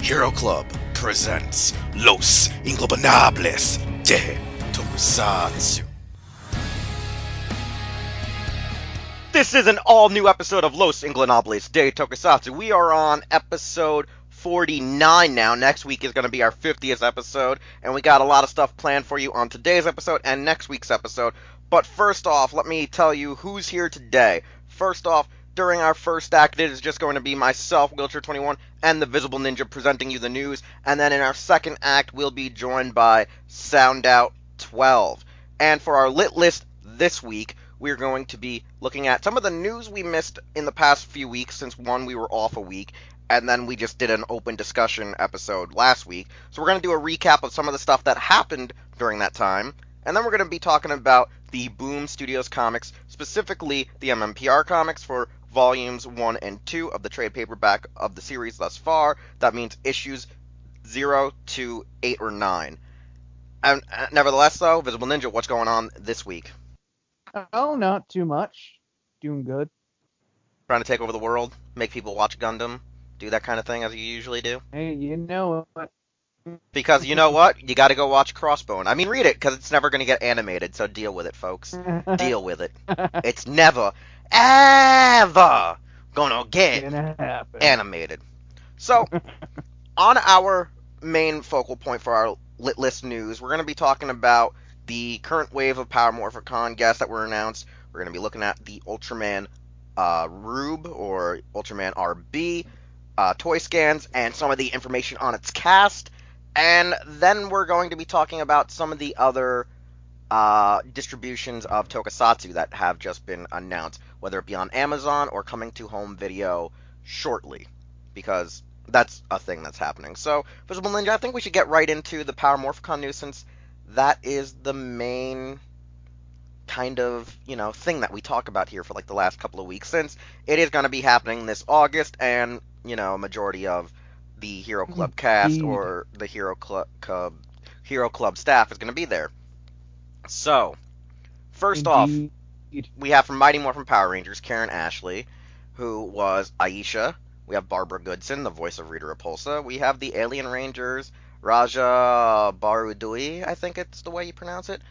Hero Club presents Los Ingobernables de Tokusatsu. This is an all-new episode of Los Ingobernables de Tokusatsu. We are on episode 49 now. Next week is going to be our 50th episode, and we got a lot of stuff planned for you on today's episode and next week's episode. But first off, let me tell you who's here today. First off, during our first act, it is just going to be myself, Wheelchair21, and the Visible Ninja presenting you the news. And then in our second act, we'll be joined by SoundOut12. And for our lit list this week, we're going to be looking at some of the news we missed in the past few weeks, since one, we were off a week, and then we just did an open discussion episode last week. So we're going to do a recap of some of the stuff that happened during that time. And then we're going to be talking about the Boom Studios comics, specifically the MMPR comics for volumes 1 and 2 of the trade paperback of the series thus far. That means issues 0 to 8 or 9. And nevertheless, though, Visible Ninja, what's going on this week? Oh, not too much. Doing good. Trying to take over the world, make people watch Gundam, do that kind of thing as you usually do? Hey, you know what? Because you know what? You gotta go watch Crossbone. I mean, read it, because it's never gonna get animated, so deal with it, folks. Deal with it. It's never, ever gonna get animated. So, on our main focal point for our lit list news, we're gonna be talking about the current wave of Power Morphicon guests that were announced. We're gonna be looking at the Ultraman Rube, or Ultraman RB, toy scans, and some of the information on its cast. And then we're going to be talking about some of the other distributions of Tokusatsu that have just been announced, whether it be on Amazon or coming to home video shortly, because that's a thing that's happening. So, Visible Ninja, I think we should get right into the Power Morphicon news, since that is the main kind of, thing that we talk about here for like the last couple of weeks, since it is going to be happening this August, and, a majority of the Hero Club cast or the Hero Club staff is going to be there. So, first off, we have from Mighty Morphin Power Rangers, Karen Ashley, who was Aisha. We have Barbara Goodson, the voice of Rita Repulsa. We have the Alien Rangers, Raja Barudui, I think it's the way you pronounce it,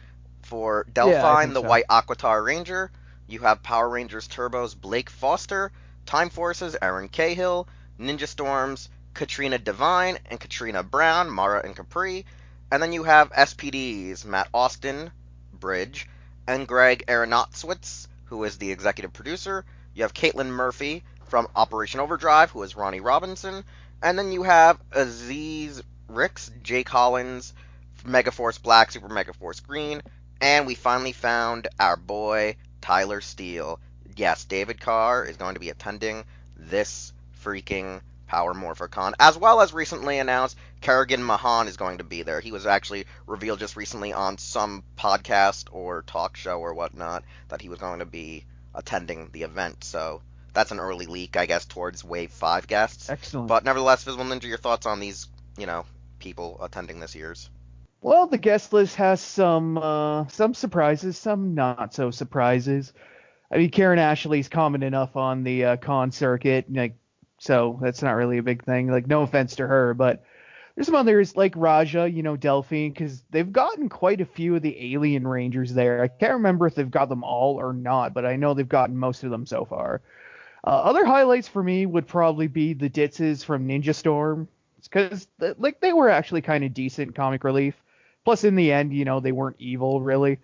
for Delphine, the White Aquatar Ranger. You have Power Rangers Turbo's Blake Foster, Time Forces, Aaron Cahill, Ninja Storms, Katrina Devine and Katrina Brown, Mara and Capri. And then you have SPDs, Matt Austin, Bridge, and Greg Aronofsky, who is the executive producer. You have Caitlin Murphy from Operation Overdrive, who is Ronnie Robinson. And then you have Aziz Ricks, Jake Hollins, Megaforce Black, Super Megaforce Green. And we finally found our boy, Tyler Steele. Yes, David Carr is going to be attending this freaking Power Morphicon, as well as recently announced Kerrigan Mahan is going to be there. He was actually revealed just recently on some podcast or talk show or whatnot that he was going to be attending the event. So that's an early leak, I guess, towards Wave 5 guests. Excellent. But nevertheless, Visible Ninja, your thoughts on these, people attending this year's? Well, the guest list has some surprises, some not so surprises. I mean, Karen Ashley's common enough on the con circuit, so that's not really a big thing. No offense to her, but there's some others like Raja, Delphine, because they've gotten quite a few of the Alien Rangers there. I can't remember if they've got them all or not, but I know they've gotten most of them so far. Other highlights for me would probably be the Ditzes from Ninja Storm, because they were actually kind of decent comic relief. Plus, in the end, they weren't evil, really.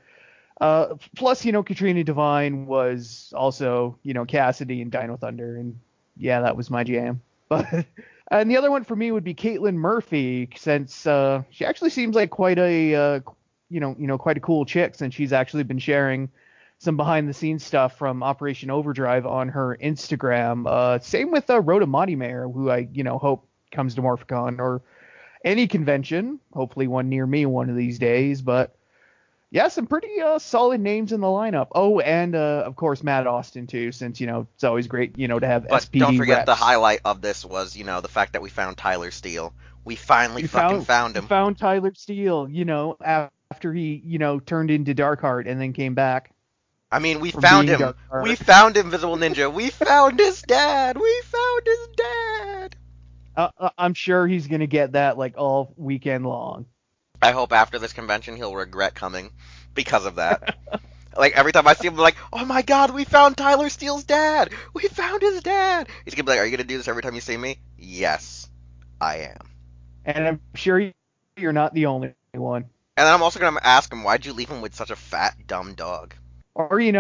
Plus, Katrina Devine was also, Cassidy and Dino Thunder, and yeah, that was my jam. But and the other one for me would be Caitlin Murphy, since she actually seems like quite a quite a cool chick, since she's actually been sharing some behind the scenes stuff from Operation Overdrive on her Instagram. Same with Rhoda Mayer, who I hope comes to Morphicon or any convention, hopefully one near me one of these days. But yeah, some pretty solid names in the lineup. Oh, and of course Matt Austin too, since it's always great to have but SPD don't forget reps. The highlight of this was the fact that we found Tyler Steele. We finally found him. We found Tyler Steele, after he turned into Darkheart and then came back. I mean, we found him. We found him, Visible Ninja. We found his dad. We found his dad. I'm sure he's gonna get that like all weekend long. I hope after this convention he'll regret coming because of that. Like every time I see him, I'm like, "Oh my God, we found Tyler Steele's dad! We found his dad!" He's gonna be like, "Are you gonna do this every time you see me?" Yes, I am. And I'm sure you're not the only one. And then I'm also gonna ask him, "Why'd you leave him with such a fat, dumb dog?" Or yeah,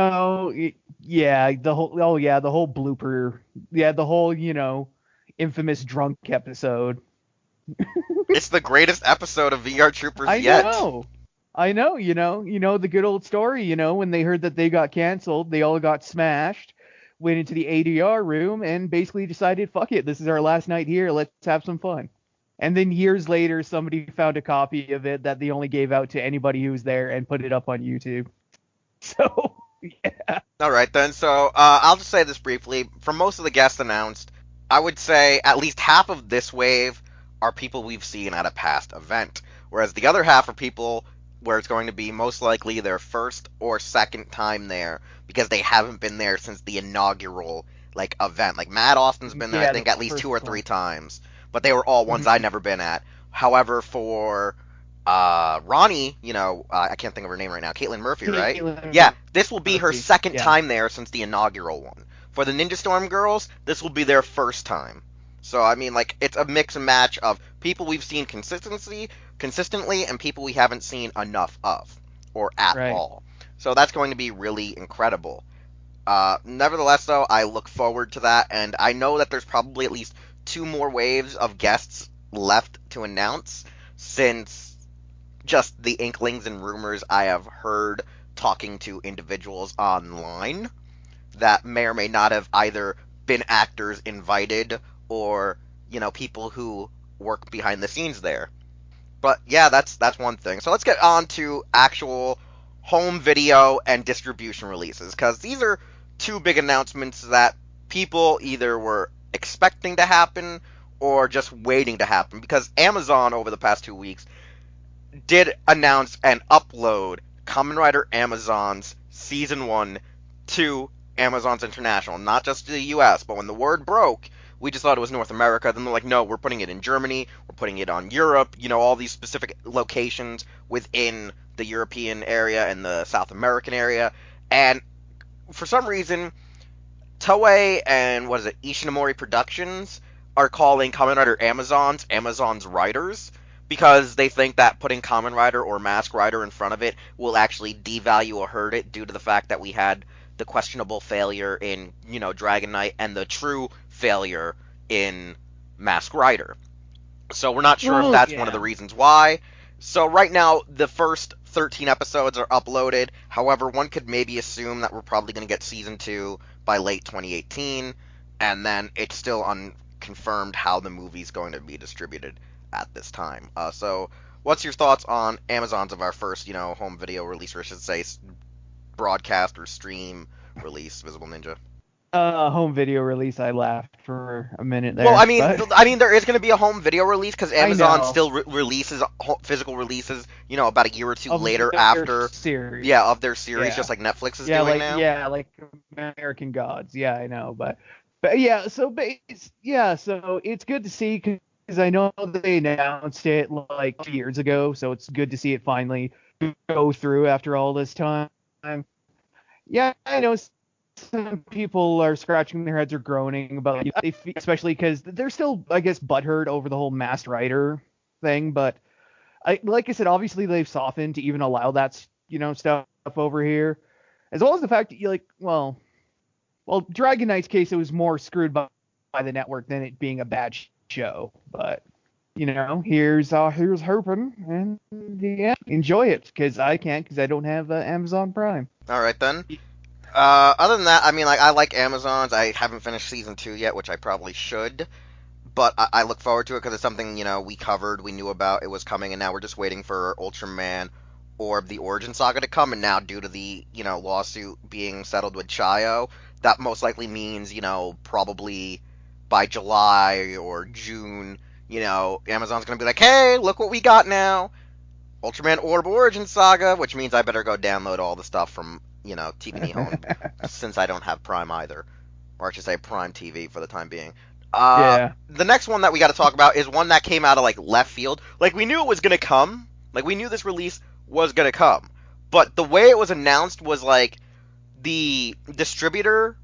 the whole blooper, yeah, the whole infamous drunk episode. It's the greatest episode of VR Troopers I yet. I know, the good old story, when they heard that they got canceled, they all got smashed, went into the ADR room and basically decided, fuck it, this is our last night here, let's have some fun. And then years later, somebody found a copy of it that they only gave out to anybody who was there and put it up on YouTube. So, yeah. All right, then. So I'll just say this briefly. For most of the guests announced, I would say at least half of this wave are people we've seen at a past event, whereas the other half are people where it's going to be most likely their first or second time there because they haven't been there since the inaugural event. Like Matt Austin's been there, I think, at least 2 or 3 times, but they were all ones I'd never been at. However, for Ronnie, I can't think of her name right now, Caitlin Murphy, right? Yeah, this will be her second time there since the inaugural one. For the Ninja Storm girls, this will be their first time. So, I mean, it's a mix and match of people we've seen consistently, and people we haven't seen enough of, or at all. So that's going to be really incredible. Nevertheless, though, I look forward to that, and I know that there's probably at least 2 more waves of guests left to announce, since just the inklings and rumors I have heard talking to individuals online that may or may not have either been actors invited or, people who work behind the scenes there. But yeah, that's one thing. So let's get on to actual home video and distribution releases, because these are 2 big announcements that people either were expecting to happen or just waiting to happen, because Amazon over the past 2 weeks did announce and upload Kamen Rider Amazon's Season 1 to Amazon's International, not just to the US, but when the word broke, we just thought it was North America. Then they're like, no, we're putting it in Germany, we're putting it on Europe, all these specific locations within the European area and the South American area. And for some reason, Toei and, Ishinomori Productions are calling Kamen Rider Amazon's Riders, because they think that putting Kamen Rider or Mask Rider in front of it will actually devalue or hurt it, due to the fact that we had the questionable failure in, Dragon Knight and the true failure in Mask Rider. So we're not sure if that's one of the reasons why. So right now, the first 13 episodes are uploaded. However, one could maybe assume that we're probably going to get Season 2 by late 2018, and then it's still unconfirmed how the movie's going to be distributed at this time. So what's your thoughts on Amazon's of our first, home video release, or I should say broadcast or stream release, Visible Ninja? Home video release, I laughed for a minute there. Well, I mean, there is going to be a home video release, because Amazon still releases physical releases, about a year or 2 later after series. Yeah, of their series, just like Netflix is doing now. Yeah, like American Gods. Yeah, I know, but yeah, so it's good to see, because I know they announced it 2 years ago, so it's good to see it finally go through after all this time. Yeah, I know some people are scratching their heads or groaning about it, especially because they're still, I guess, butthurt over the whole Masked Rider thing. But like I said, obviously they've softened to even allow that, stuff over here, as well as the fact that well, Dragon Knight's case, it was more screwed by the network than it being a bad show. But here's hoping, and yeah, enjoy it, because I can't, because I don't have Amazon Prime. All right then. Other than that, I mean, I like Amazon's. I haven't finished Season 2 yet, which I probably should, but I look forward to it because it's something, we covered, we knew about, it was coming, and now we're just waiting for Ultraman or the Origin Saga to come, and now due to the, lawsuit being settled with Chayo, that most likely means, probably by July or June, Amazon's going to be like, hey, look what we got now, Ultraman Orb Origin Saga, which means I better go download all the stuff from, TV Nihon, since I don't have Prime either. Or I should say Prime TV for the time being. Yeah. The next one that we got to talk about is one that came out of like left field. Like we knew it was gonna come. Like we knew this release was gonna come, but the way it was announced was like the distributor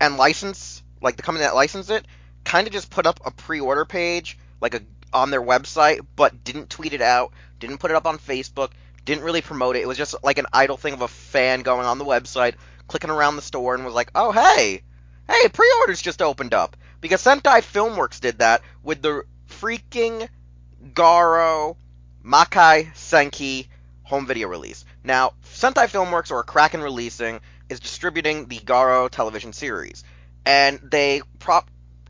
and license, like the company that licensed it, kind of just put up a pre-order page, like on their website, but didn't tweet it out, didn't put it up on Facebook, didn't really promote it. It was just like an idle thing of a fan going on the website, clicking around the store, and was like, "Oh hey, pre-orders just opened up." Because Sentai Filmworks did that with the freaking Garo Makai Senki home video release. Now, Sentai Filmworks, or Kraken Releasing, is distributing the Garo television series, and they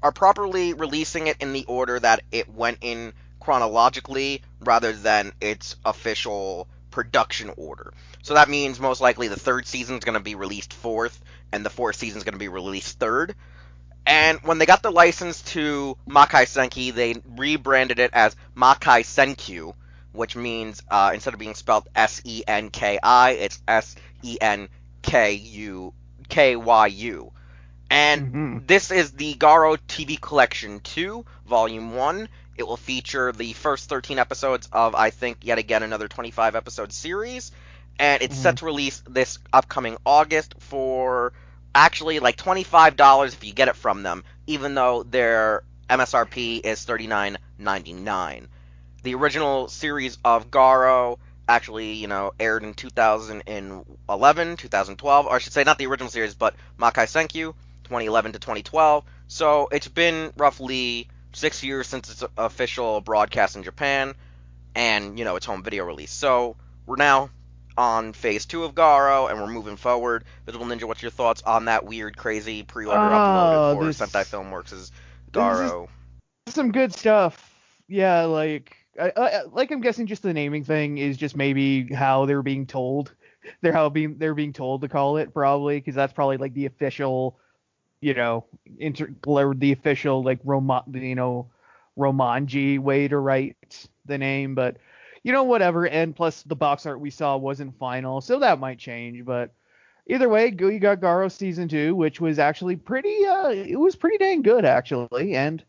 are properly releasing it in the order that it went in chronologically, rather than its official production order. So that means most likely the third season is going to be released fourth, and the fourth season is going to be released third. And when they got the license to Makai Senki, they rebranded it as Makai Senkyu, which means instead of being spelled S-E-N-K-I, it's S-E-N-K-U-K-Y-U. And this is the Garo TV Collection 2, Volume 1. It will feature the first 13 episodes of, I think, yet again another 25-episode series. And it's set to release this upcoming August for actually like $25 if you get it from them, even though their MSRP is $39.99. The original series of Garo actually, aired in 2011, 2012, or I should say not the original series, but Makai Senkyu, 2011 to 2012. So it's been roughly 6 years since its official broadcast in Japan, and, its home video release. So we're now on phase 2 of Garo, and we're moving forward. Visible Ninja, what's your thoughts on that weird, crazy pre-order uploaded for Sentai Filmworks' Garo? Some good stuff. Yeah, like I'm guessing just the naming thing is just maybe how they're being told. They're being told to call it, probably, because that's probably like the official, the official like Romanji way to write the name, but whatever. And plus the box art we saw wasn't final, so that might change. But either way, you got Garo season 2, which was actually pretty dang good, actually. And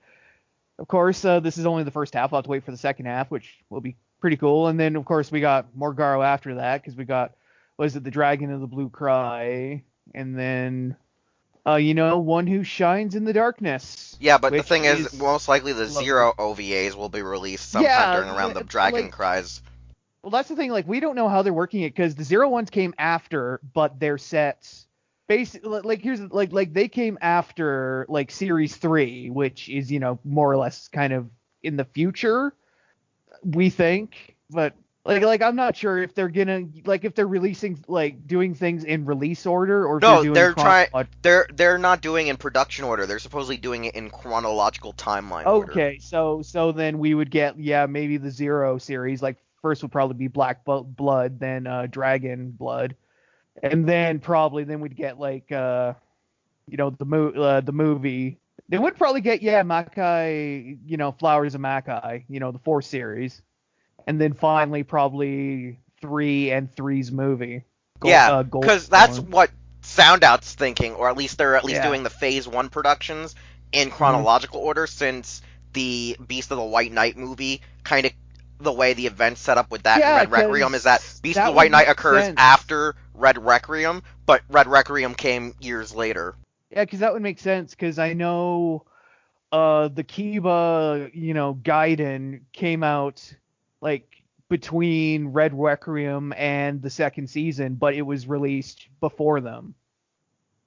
of course, this is only the first half. I'll have to wait for the second half, which will be pretty cool. And then of course we got more Garo after that, because we got, the Dragon of the Blue Cry, and then One Who Shines in the Darkness. Yeah, but the thing is, most likely the Zero OVAs will be released sometime during around the Dragon Cries. Well, that's the thing. Like, we don't know how they're working it, because the Zero ones came after, but their sets, basically, they came after like Series 3, which is more or less kind of in the future, we think. But like I'm not sure if they're gonna if they're releasing doing things in release order, or if they're not doing in production order. They're supposedly doing it in chronological timeline order. Okay, so then we would get movbe the Zero series. Like first would probably be Black Blood, then Dragon Blood, and then we'd get the movie. They would probably get Makai, Flowers of Makai, the 4th series. And then finally, probably 3 and 3's movie. Because that's what SoundOut's thinking, or at least they're doing the Phase 1 productions in chronological order, since the Beast of the White Knight movie, kind of the way the events set up with that Red Requiem is that Beast of the White Knight occurs after Red Requiem, but Red Requiem came years later. Yeah, because that would make sense, because I know the Kiba, Gaiden came out between Red Requiem and the second season, but it was released before them.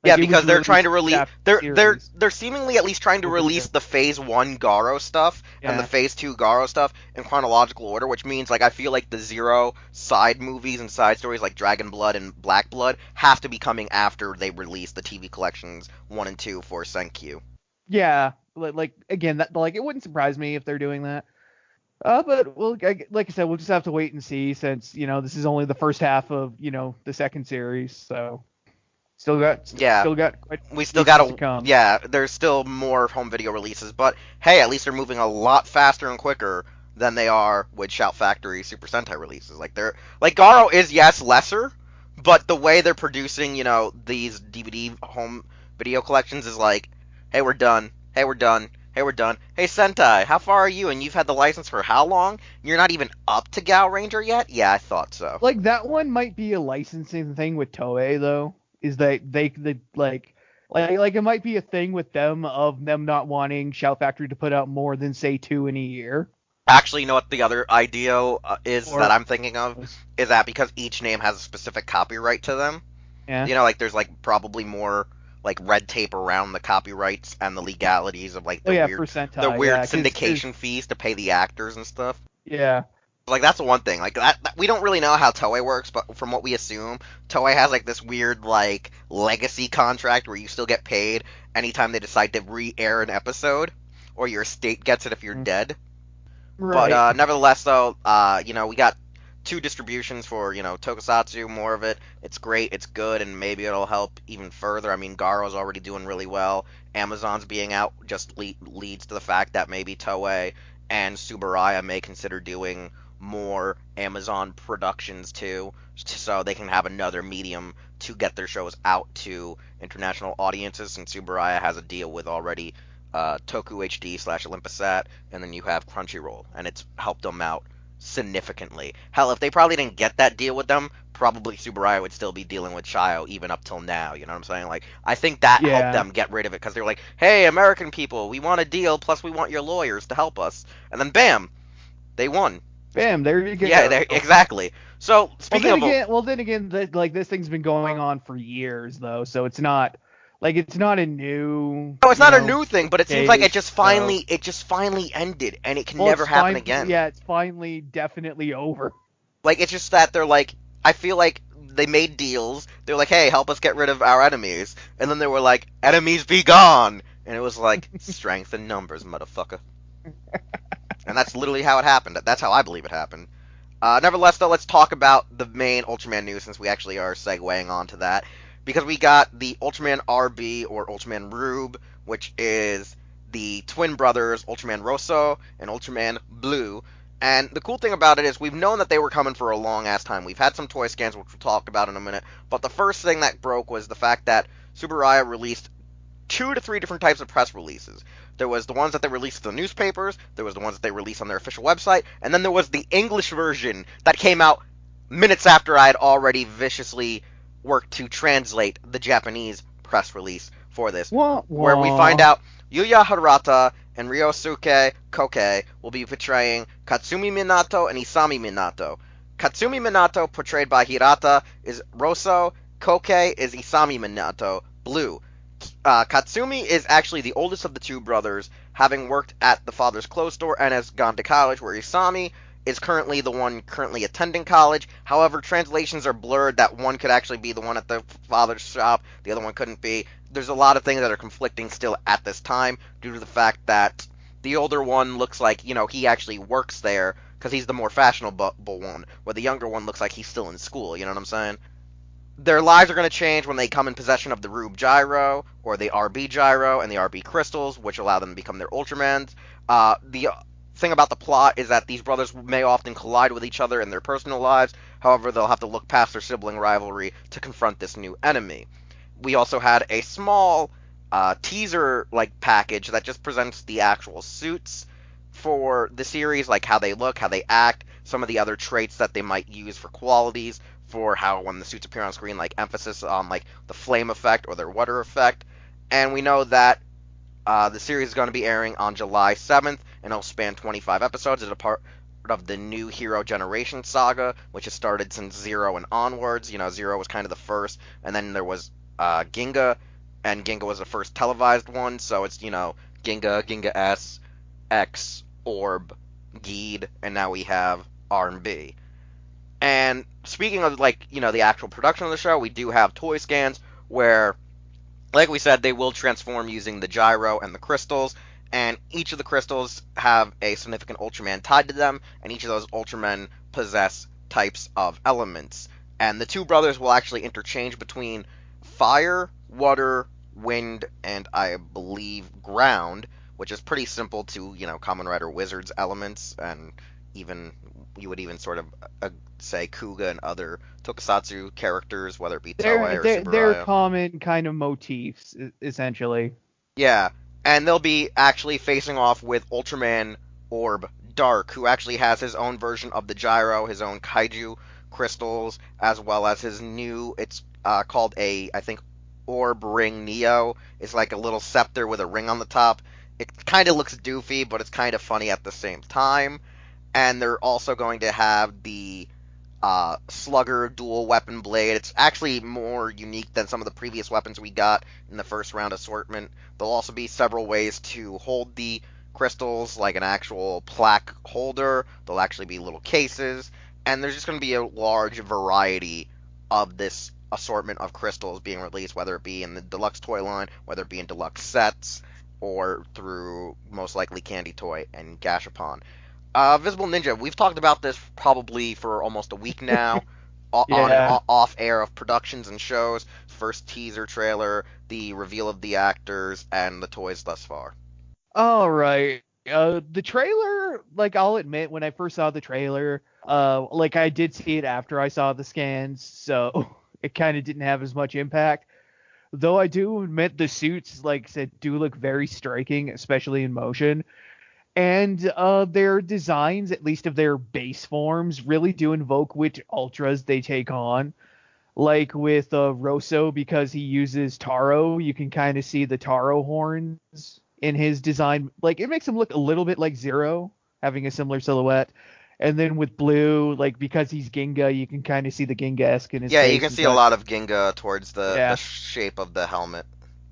Because they're trying to release they're seemingly at least trying to release the Phase 1 Garo stuff and the Phase 2 Garo stuff in chronological order, which means I feel like the Zero side movies and side stories like Dragon Blood and Black Blood have to be coming after they release the TV collections 1 and 2 for Senkyu. Yeah, again, that it wouldn't surprise me if they're doing that. But like I said, we'll just have to wait and see, since this is only the first half of the second series, so still got to come. Yeah, there's still more home video releases, but hey, at least they're moving a lot faster and quicker than they are with Shout Factory Super Sentai releases. Garo is lesser, but the way they're producing these DVD home video collections is hey, we're done. Hey, we're done. Hey, we're done. Hey, Sentai, how far are you? And you've had the license for how long? You're not even up to Gal Ranger yet? Yeah, I thought so. Like that one might be a licensing thing with Toei though. Is that they like it might be a thing with them of them not wanting Shout Factory to put out more than say 2 in a year. Actually, you know what the other idea is Or that I'm thinking of? Is that because each name has a specific copyright to them? yeah. You know, like there's like probably more like red tape around the copyrights and the legalities of like Oh yeah, for Sentai. the weird Yeah, syndication fees to pay the actors and stuff. yeah. Like that's the one thing. Like that we don't really know how Toei works, but from what we assume, Toei has like this weird like legacy contract where you still get paid anytime they decide to re-air an episode, or your estate gets it if you're dead. Right. But nevertheless, though, you know, we got 2 distributions for, you know, Tokusatsu, more of it. It's great, it's good, and maybe it'll help even further. I mean, Garo's already doing really well. Amazon's being out just leads to the fact that maybe Toei and Tsuburaya may consider doing more Amazon productions too, so they can have another medium to get their shows out to international audiences, since Tsuburaya has a deal with already Toku HD/Olympusat, and then you have Crunchyroll, and it's helped them out significantly. Hell, if they probably didn't get that deal with them, probably Tsuburaya would still be dealing with Chayo even up till now, you know what I'm saying? Like, I think that helped them get rid of it, because they're like, hey, American people, we want a deal, plus we want your lawyers to help us. And then bam, they won. Bam, there you go. Yeah, exactly. So, speaking then again, like this thing's been going on for years though, so it's not a new. No, it's not a new thing, but it seems like it just finally ended, and it can never happen again. Yeah, it's finally definitely over. Like, it's just that they're like, I feel like they made deals. They're like, hey, help us get rid of our enemies, and then they were like, enemies be gone, and it was like, strength in numbers, motherfucker. And that's literally how it happened. That's how I believe it happened. Nevertheless, though, let's talk about the main Ultraman news, since we actually are segueing onto that. Because we got the Ultraman RB, or Ultraman Rube, which is the twin brothers, Ultraman Rosso and Ultraman Blue. And the cool thing about it is we've known that they were coming for a long-ass time. We've had some toy scans, which we'll talk about in a minute. But the first thing that broke was the fact that Tsuburaya released 2 to 3 different types of press releases. There was the ones that they released in the newspapers, there was the ones that they released on their official website, and then there was the English version that came out minutes after I had already viciously worked to translate the Japanese press release for this, where we find out Yuya Harata and Ryosuke Koke will be portraying Katsumi Minato and Isami Minato. Katsumi Minato, portrayed by Hirata, is Rosso. Koke is Isami Minato, Blue. Katsumi is actually the oldest of the 2 brothers, having worked at the father's clothes store and has gone to college, where Isami is currently the one currently attending college. However, translations are blurred that one could actually be the one at the father's shop, the other one couldn't be. There's a lot of things that are conflicting still at this time, due to the fact that the older one looks like, you know, he actually works there, because he's the more fashionable one, where the younger one looks like he's still in school, you know what I'm saying? Their lives are going to change when they come in possession of the Rube Gyro, or the RB Gyro, and the RB Crystals, which allow them to become their Ultramans. The thing about the plot is that these brothers may often collide with each other in their personal lives. However, they'll have to look past their sibling rivalry to confront this new enemy. We also had a small teaser-like package that just presents the actual suits for the series, like how they look, how they act, some of the other traits that they might use for qualities, for how when the suits appear on screen, like emphasis on like the flame effect or their water effect. And we know that the series is going to be airing on July 7th, and it'll span 25 episodes. It's a part of the new Hero Generation saga, which has started since Zero and onwards. You know, Zero was kind of the first, and then there was Ginga, and Ginga was the first televised one, so it's, you know, Ginga, Ginga S, X, Orb, Geed, and now we have R&B. And speaking of, like, you know, the actual production of the show, we do have toy scans where, like we said, they will transform using the gyro and the crystals, and each of the crystals have a significant Ultraman tied to them, and each of those Ultramen possess types of elements. And the 2 brothers will actually interchange between fire, water, wind, and I believe ground, which is pretty simple to, you know, Kamen Rider Wizard's elements, and even you would even sort of say Kuga and other Tokusatsu characters, whether it be Toei or Tsuburaya. They're common kind of motifs, essentially. Yeah, And they'll be actually facing off with Ultraman Orb Dark, who actually has his own version of the gyro, his own kaiju crystals, as well as his new, it's called I think, Orb Ring Neo. It's like a little scepter with a ring on the top. It kind of looks doofy, but it's kind of funny at the same time. And they're also going to have the Slugger dual weapon blade. It's actually more unique than some of the previous weapons we got in the first round assortment. There'll also be several ways to hold the crystals, like an actual plaque holder. There'll actually be little cases, and there's just going to be a large variety of this assortment of crystals being released, whether it be in the deluxe toy line, whether it be in deluxe sets, or through most likely Candy Toy and Gashapon. Visible Ninja, we've talked about this probably for almost a week now, Yeah. off air of productions and shows, first teaser trailer, the reveal of the actors, and the toys thus far. All right. The trailer, like I'll admit, when I first saw the trailer, like I did see it after I saw the scans, so it kind of didn't have as much impact. Though I do admit the suits, like I said, do look very striking, especially in motion. And their designs, at least of their base forms, really do invoke which ultras they take on. Like with Rosso, because he uses Taro, you can kind of see the Taro horns in his design. Like, it makes him look a little bit like Zero, having a similar silhouette. And then with Blue, like, because he's Ginga, you can kind of see the Ginga-esque in his Yeah, face you can and see a such. lot of Ginga towards the Yeah. shape of the helmet.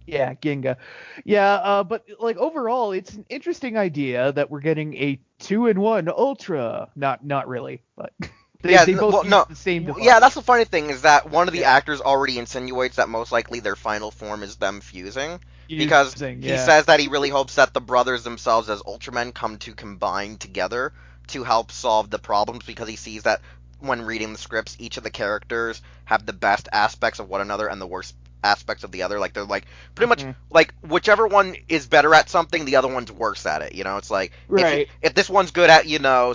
Yeah, Ginga. Yeah, but like overall, it's an interesting idea that we're getting a 2-in-1 Ultra. Not really, but they both use no, the same device. yeah, that's the funny thing is that one of the Yeah. actors already insinuates that most likely their final form is them fusing, because Using, he yeah. says that he really hopes that the brothers themselves as Ultramen come to combine together to help solve the problems, because he sees that when reading the scripts, each of the characters have the best aspects of one another and the worst aspects of the other. Like, they're like pretty much like whichever one is better at something, the other one's worse at it. You know, it's like Right. if this one's good at,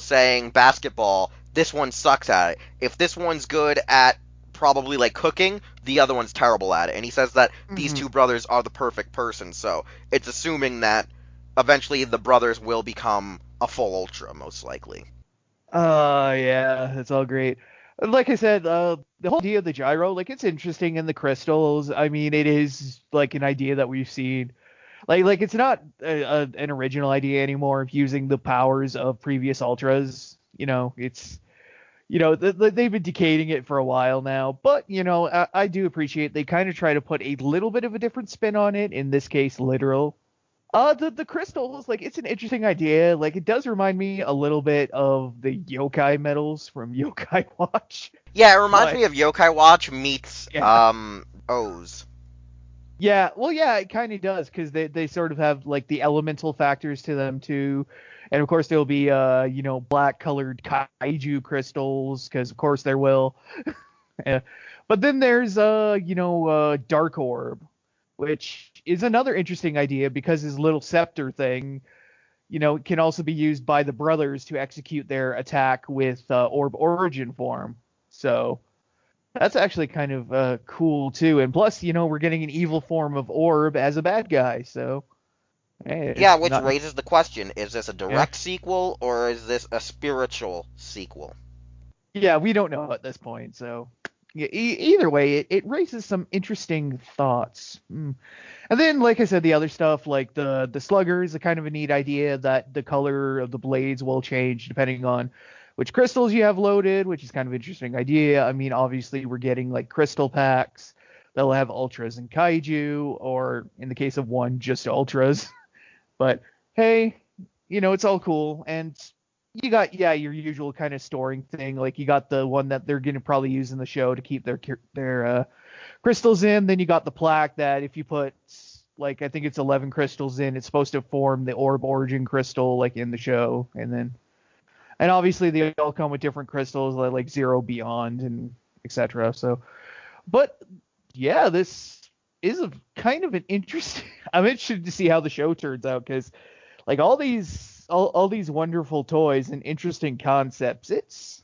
saying basketball, this one sucks at it. If this one's good at probably like cooking, the other one's terrible at it. And he says that these two brothers are the perfect person, so it's assuming that eventually the brothers will become a full Ultra, most likely. Yeah, that's all great. Like I said, the whole idea of the gyro, like it's interesting in the crystals. I mean, it is like an idea that we've seen. Like it's not an original idea anymore of using the powers of previous ultras. It's they've been decaying it for a while now, but I do appreciate they kind of try to put a little bit of a different spin on it. In this case, literal. The crystals, like it's an interesting idea. Like it does remind me a little bit of the yokai medals from Yokai Watch. Yeah, it reminds But me of Yokai Watch meets yeah, O's. yeah, well, yeah, it kind of does because they sort of have like the elemental factors to them too, and of course there'll be black colored kaiju crystals because of course there will. Yeah. But then there's Dark Orb, which is another interesting idea because his little scepter thing, can also be used by the brothers to execute their attack with Orb Origin form. So that's actually kind of cool too. And plus, we're getting an evil form of Orb as a bad guy. So hey, Yeah, it's which not. raises the question, is this a Yeah. direct sequel or is this a spiritual sequel? Yeah, we don't know at this point. So yeah, either way, it raises some interesting thoughts. And then, like I said, the other stuff, like the slugger, is a kind of a neat idea that the color of the blades will change depending on which crystals you have loaded, which is kind of an interesting idea. I mean, obviously, we're getting like crystal packs that'll have ultras and kaiju, or in the case of one, just ultras. But hey, it's all cool. And you got, yeah, your usual kind of storing thing. Like you got the one that they're going to probably use in the show to keep their crystals in. Then you got the plaque that if you put like I think it's 11 crystals in, it's supposed to form the orb origin crystal like in the show. And obviously they all come with different crystals like Zero Beyond and etc. So, but yeah, this is a kind of an interesting. I'm interested to see how the show turns out because like all these wonderful toys and interesting concepts. It's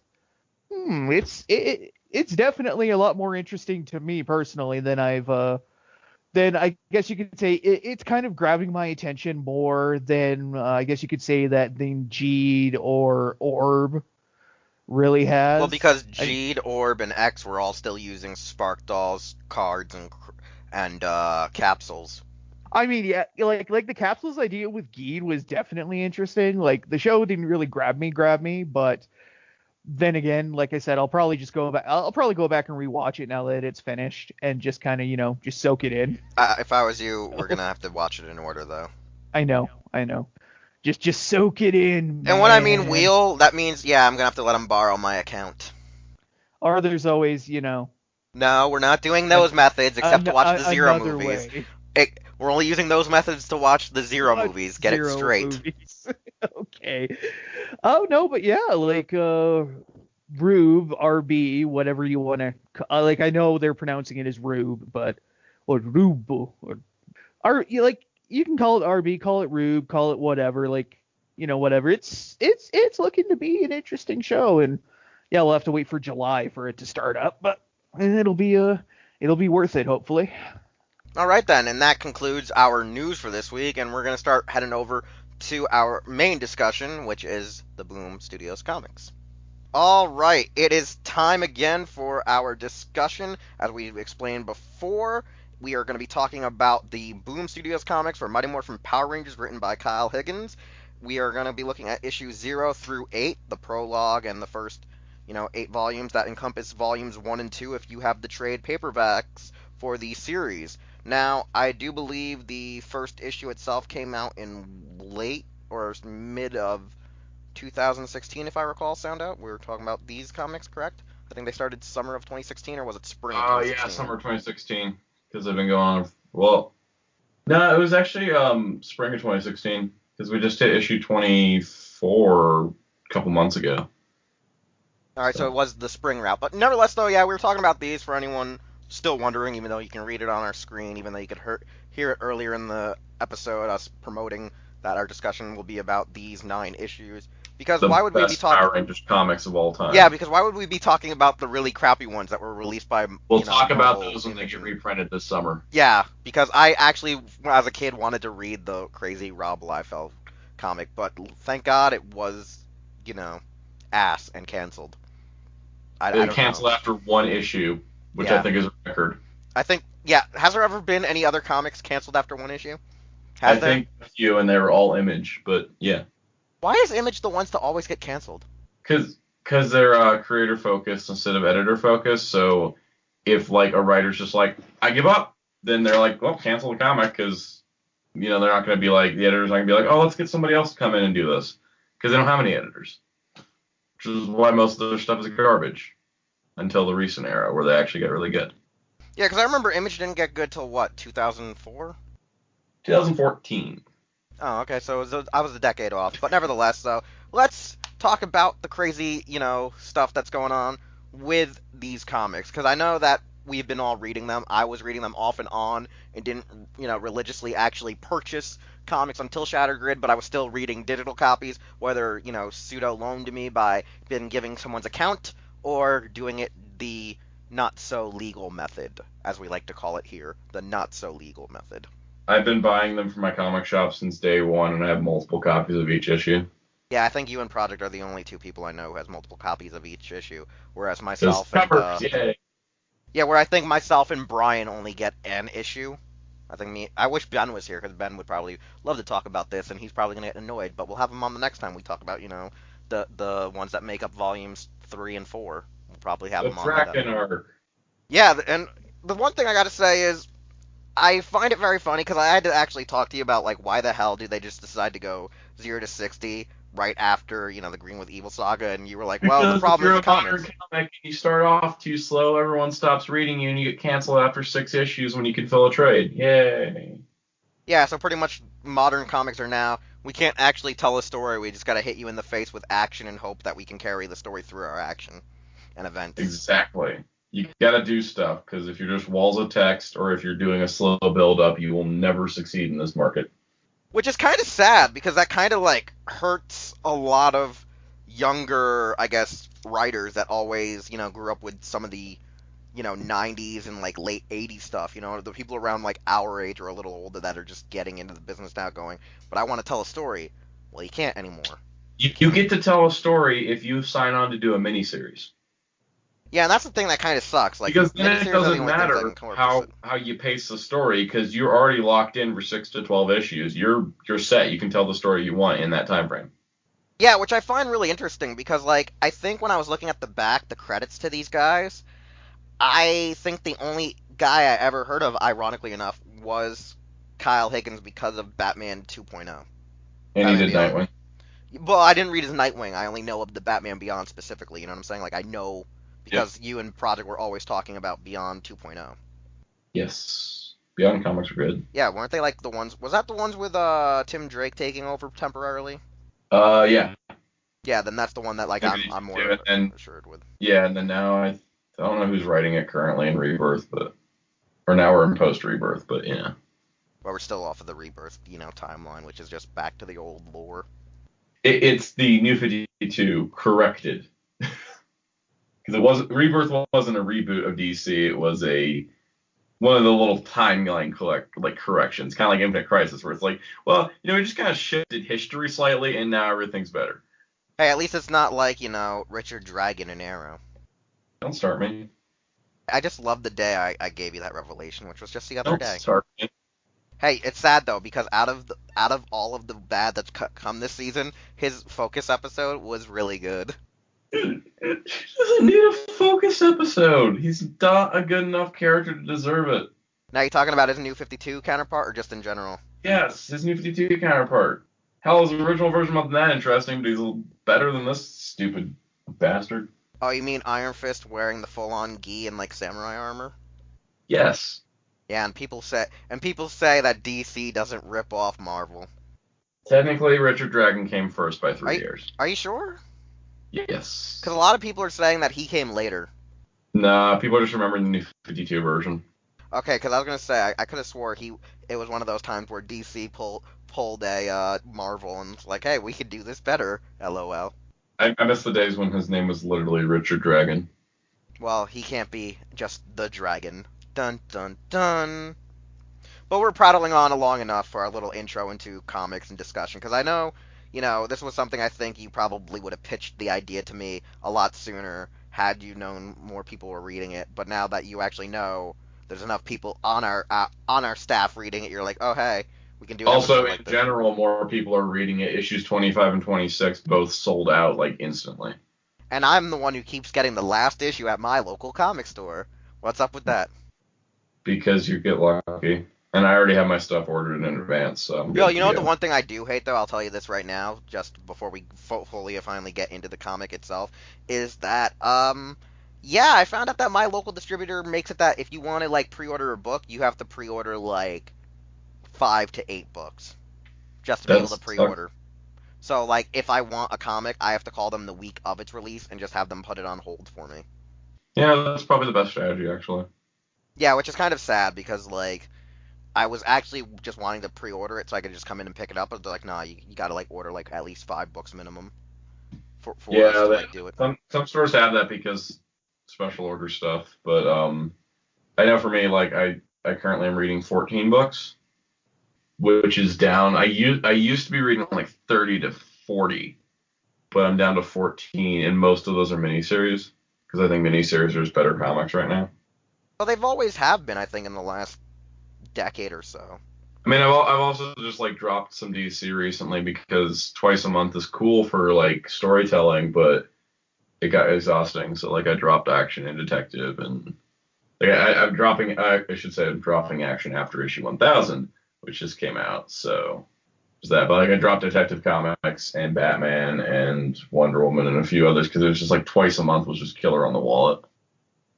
definitely a lot more interesting to me personally than I've then I guess you could say it's kind of grabbing my attention more than I guess you could say that than Jeed or Orb really Well, has. because Jeed, Orb, and X were all still using Spark Dolls, cards, and capsules. I mean, yeah, like the capsules idea with Geed was definitely interesting. Like the show didn't really grab me, but then again, like I said, I'll probably just go back. I'll probably go back and rewatch it now that it's finished and just kind of just soak it in. If I was you, we're gonna have to watch it in order, though. I know. Just soak it in, And when I mean man. wheel, that means, yeah, I'm gonna have to let him borrow my account. Or there's always, No, we're not doing those methods except to watch the Zero movies. We're only using those methods to watch the Zero movies. Get it straight. Okay. Oh no, but yeah, like Rube, RB, whatever you want to. Like I know they're pronouncing it as Rube, but or Rube or you can call it RB, call it Rube, call it whatever. Like whatever. It's looking to be an interesting show, and yeah, we'll have to wait for July for it to start up, but it'll be worth it, hopefully. All right then, and that concludes our news for this week, and we're gonna start heading over to our main discussion, which is the Boom Studios comics. All right, it is time again for our discussion. As we explained before, we are going to be talking about the Boom Studios comics for Mighty Morphin Power Rangers, written by Kyle Higgins. We are going to be looking at issues 0 through 8, the prologue and the first 8 volumes that encompass volumes 1 and 2 if you have the trade paperbacks for the series. Now, I do believe the first issue itself came out in late or mid of 2016, if I recall, sound out. We were talking about these comics, correct? I think they started summer of 2016, or was it spring of 2016? Yeah, summer 2016, because they've been going on. Well, no, it was actually spring of 2016, because we just hit issue 24 a couple months ago. All right, so it was the spring route. But nevertheless, though, yeah, we were talking about these for anyone still wondering, even though you can read it on our screen, even though you could hear it earlier in the episode, us promoting that our discussion will be about these 9 issues. Because why would we be talking Power Rangers comics of all time? Yeah, because why would we be talking about the really crappy ones that were released by? We'll talk about those when they get reprinted this summer. Yeah, because I actually, as a kid, wanted to read the crazy Rob Liefeld comic, but thank God it was, ass and canceled. It canceled after 1 issue, which I think is a record. I think, yeah. Has there ever been any other comics canceled after 1 issue? I think a few, and they were all Image, but yeah. Why is Image the ones to always get canceled? Because they're creator focused instead of editor focused. So if like a writer's just like, I give up, then they're like, well, cancel the comic, because they're not going to be like, the editor's not going to be like, oh, let's get somebody else to come in and do this, because they don't have any editors. Which is why most of their stuff is garbage until the recent era where they actually get really good. Yeah, because I remember Image didn't get good till what, 2004? 2014. Oh, okay, so I was a decade off. But nevertheless, though, let's talk about the crazy, stuff that's going on with these comics. Because I know that we've been all reading them. I was reading them off and on and didn't, religiously actually purchase comics until Shattergrid, but I was still reading digital copies, whether, pseudo-loaned to me by been giving someone's account or doing it the not-so-legal method, as we like to call it here, the not-so-legal method. I've been buying them from my comic shop since day one, and I have multiple copies of each issue. Yeah, I think you and Projekt are the only 2 people I know who has multiple copies of each issue, whereas myself where I think myself and Brian only get an issue. I wish Ben was here, because Ben would probably love to talk about this, and he's probably going to get annoyed, but we'll have him on the next time we talk about, the ones that make up volumes 3 and 4. We'll probably have him on. The Kraken arc. Yeah, and the one thing I got to say is, I find it very funny, because I had to actually talk to you about, why the hell do they just decide to go 0 to 60 right after, the Green with Evil saga, and you were like, well, the problem is the comics. Comic, you start off too slow, everyone stops reading you, and you get canceled after 6 issues when you can fill a trade. Yay. Yeah, so pretty much modern comics are now, we can't actually tell a story, we just gotta hit you in the face with action and hope that we can carry the story through our action and events. Exactly. You gotta do stuff, because if you're just walls of text, or if you're doing a slow build-up, you will never succeed in this market. Which is kind of sad, because that kind of, hurts a lot of younger, I guess, writers that always, grew up with some of the, 90s and like late 80s stuff. The people around like our age or a little older that are just getting into the business now going, but I want to tell a story. Well, you can't anymore. You get to tell a story if you sign on to do a miniseries. Yeah, and that's the thing that kind of sucks. Like, because then it miniseries are the doesn't only things that matter can come up how with you pace the story because you're already locked in for 6 to 12 issues. You're set. You can tell the story you want in that time frame. Yeah, which I find really interesting because, like, I think when I was looking at the credits to these guys, I think the only guy I ever heard of, ironically enough, was Kyle Higgins because of Batman 2.0. And he did Beyond. Nightwing. Well, I didn't read his Nightwing. I only know of the Batman Beyond specifically. You know what I'm saying? Like, I know because you and Projekt were always talking about Beyond 2.0. Yes. Beyond comics are good. Yeah, weren't they like the ones? Was that the ones with Tim Drake taking over temporarily? Yeah. Yeah, then that's the one that like I'm more assured with. Yeah, and then now I don't know who's writing it currently in Rebirth, or now we're in post Rebirth, but yeah. But we're still off of the Rebirth, timeline, which is just back to the old lore. It's the New 52 corrected. Because Rebirth wasn't a reboot of DC. It was one of the little timeline corrections, kind of like Infinite Crisis, where it's like, well, we just kind of shifted history slightly, and now everything's better. Hey, at least it's not like Richard Dragon and Arrow. Don't start me. I just love the day I gave you that revelation, which was just the other day. Don't start me. Hey, it's sad though because out of all of the bad that's come this season, his focus episode was really good. He doesn't need a focus episode. He's not a good enough character to deserve it. Now, you talking about his New 52 counterpart or just in general? Yes, his New 52 counterpart. Hell, his original version wasn't that interesting, but he's a little better than this stupid bastard. Oh, you mean Iron Fist wearing the full-on gi and like samurai armor? Yes. Yeah, and people say that DC doesn't rip off Marvel. Technically, Richard Dragon came first by 3 years. Are you sure? Yes. Because a lot of people are saying that he came later. Nah, people are just remembering the New 52 version. Okay, because I was gonna say I could have swore it was one of those times where DC pulled a Marvel and was like, hey, we could do this better. LOL. I miss the days when his name was literally Richard Dragon. Well, he can't be just the dragon. Dun dun dun. But we're prattling on long enough for our little intro into comics and discussion, because I know, this was something I think you probably would have pitched the idea to me a lot sooner had you known more people were reading it. But now that you actually know there's enough people on our staff reading it, you're like, oh hey, we can do. Also, in general, more people are reading it. Issues 25 and 26 both sold out like instantly. And I'm the one who keeps getting the last issue at my local comic store. What's up with that? Because you get lucky. And I already have my stuff ordered in advance, so I'm Yo, you know what the one thing I do hate, though? I'll tell you this right now, just before we fully finally get into the comic itself, is that, yeah, I found out that my local distributor makes it that if you want to, like, pre-order a book, you have to pre-order, like, 5 to 8 books. Just to be able to pre-order. So, like, if I want a comic, I have to call them the week of its release and just have them put it on hold for me. Yeah, that's probably the best strategy, actually. Yeah, which is kind of sad, because, like, I was actually just wanting to pre-order it so I could just come in and pick it up, but they're like, nah, you gotta, like, order, like, at least 5 books minimum for us to, like, do it. Some stores have that because special order stuff, but, I know for me, like, I currently am reading 14 books, which is down. I used to be reading, like, 30 to 40, but I'm down to 14, and most of those are miniseries, because I think miniseries are just better comics right now. Well, they've always have been, I think, in the last decade or so. I mean, I've also just like dropped some DC recently because twice a month is cool for like storytelling, but it got exhausting. So like I dropped Action and Detective, and like I'm dropping Action after issue 1000, which just came out. So there's that. But like I dropped Detective Comics and Batman and Wonder Woman and a few others because it was just like twice a month was just killer on the wallet.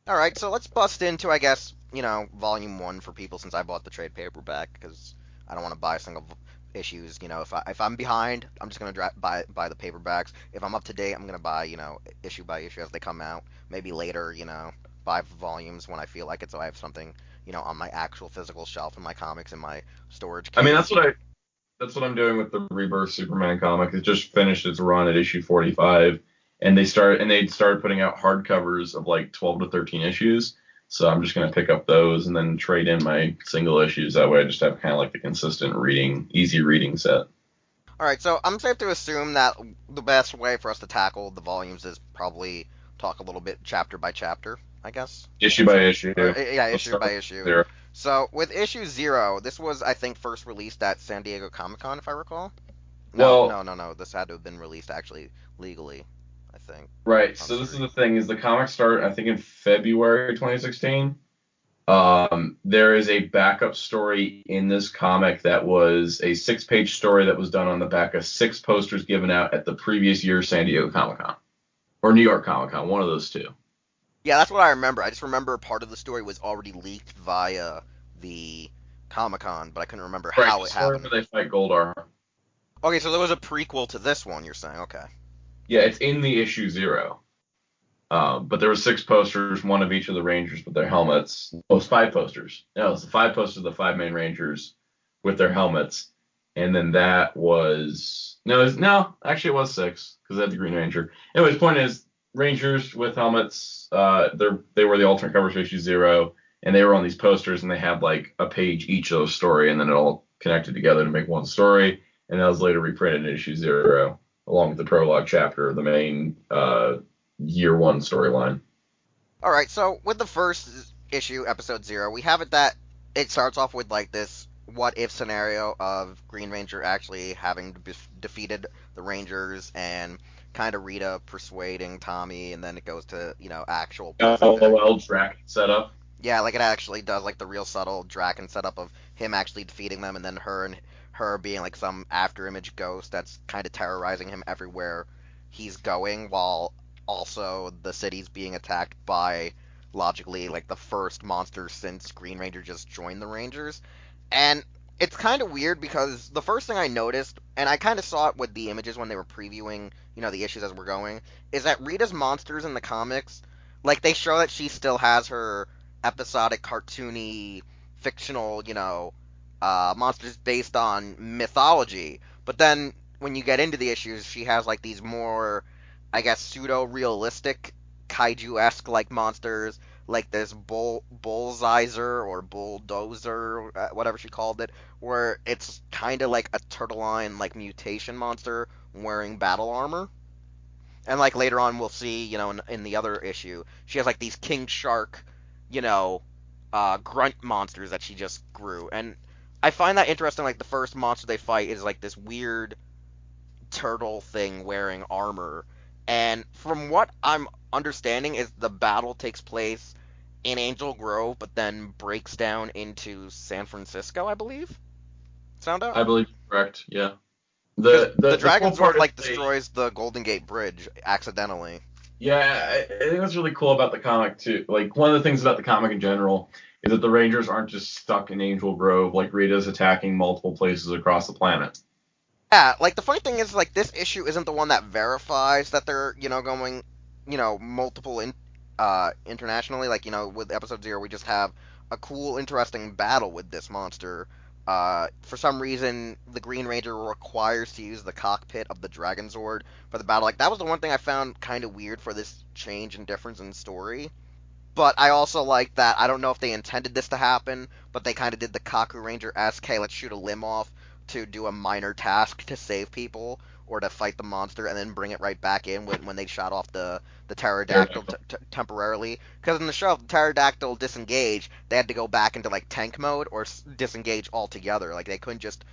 All right, so let's bust into, I guess, volume 1 for people since I bought the trade paperback because I don't want to buy single issues. If I'm behind, I'm just gonna buy the paperbacks. If I'm up to date, I'm gonna buy issue by issue as they come out. Maybe later, buy volumes when I feel like it, so I have something on my actual physical shelf in my comics in my storage case. I mean, that's what I'm doing with the Rebirth Superman comic. It just finished its run at issue 45. And they started putting out hardcovers of like 12 to 13 issues. So I'm just going to pick up those and then trade in my single issues. That way I just have kind of like the consistent reading, easy reading set. All right, so I'm safe to assume that the best way for us to tackle the volumes is probably talk a little bit chapter by chapter, I guess. Issue by issue. Or, yeah, Let's issue start by with issue. 0. So with issue 0, this was, I think, first released at San Diego Comic-Con, if I recall. Well, No. This had to have been released actually legally, I think. right. So this is the thing: is the comic started, I think, in February 2016. There is a backup story in this comic that was a 6-page story that was done on the back of 6 posters given out at the previous year's San Diego Comic-Con or New York Comic-Con, one of those two. Yeah, that's what I remember. I just remember part of the story was already leaked via the Comic-Con, but I couldn't remember how it happened. Where they fight Goldar. Okay, so there was a prequel to this one, you're saying? Okay. Yeah, it's in the issue 0. But there were 6 posters, one of each of the Rangers with their helmets. Oh, it was 5 posters. No, it was the 5 posters of the 5 main Rangers with their helmets. And then that was... actually it was 6, because they had the Green Ranger. Anyways, point is, Rangers with helmets, they were the alternate covers for issue 0, and they were on these posters, and they had like a page each of the story, and then it all connected together to make one story, and that was later reprinted in issue 0, along with the prologue chapter of the main... year 1 storyline. Alright, so with the first issue, episode 0, we have it that it starts off with like this what-if scenario of Green Ranger actually having defeated the Rangers and kind of Rita persuading Tommy, and then it goes to, actual... LOL Draken setup. Yeah, like it actually does like the real subtle Draken setup of him actually defeating them, and then her being like some after-image ghost that's kind of terrorizing him everywhere he's going, while also the city's being attacked by, logically, like the first monster since Green Ranger just joined the Rangers. And it's kind of weird because the first thing I noticed, and I kind of saw it with the images when they were previewing, the issues as we're going, is that Rita's monsters in the comics, like they show that she still has her episodic, cartoony, fictional, monsters based on mythology. But then when you get into the issues, she has like these more, I guess, pseudo-realistic, kaiju-esque like monsters, like this bullseyzer or bulldozer, whatever she called it, where it's kind of like a turtleline like mutation monster wearing battle armor. And like later on we'll see, in the other issue, she has like these king shark, grunt monsters that she just grew. And I find that interesting. Like the first monster they fight is like this weird turtle thing wearing armor. And from what I'm understanding is the battle takes place in Angel Grove, but then breaks down into San Francisco, I believe. Sound out? I believe correct. Yeah. The Dragon Sword destroys the Golden Gate Bridge accidentally. Yeah, I think that's really cool about the comic too. Like one of the things about the comic in general is that the Rangers aren't just stuck in Angel Grove. Like Rita's attacking multiple places across the planet. Yeah, like the funny thing is, like this issue isn't the one that verifies that they're going multiple internationally. Like with episode 0, we just have a cool, interesting battle with this monster. For some reason, the Green Ranger requires to use the cockpit of the Dragon Zord for the battle. Like that was the one thing I found kind of weird for this change and difference in story. But I also like that, I don't know if they intended this to happen, but they kind of did the Kaku Ranger-esque, hey, let's shoot a limb off to do a minor task to save people or to fight the monster, and then bring it right back in when they shot off the pterodactyl temporarily. Because in the show, if the pterodactyl disengaged, they had to go back into like tank mode or disengage altogether. Like they couldn't just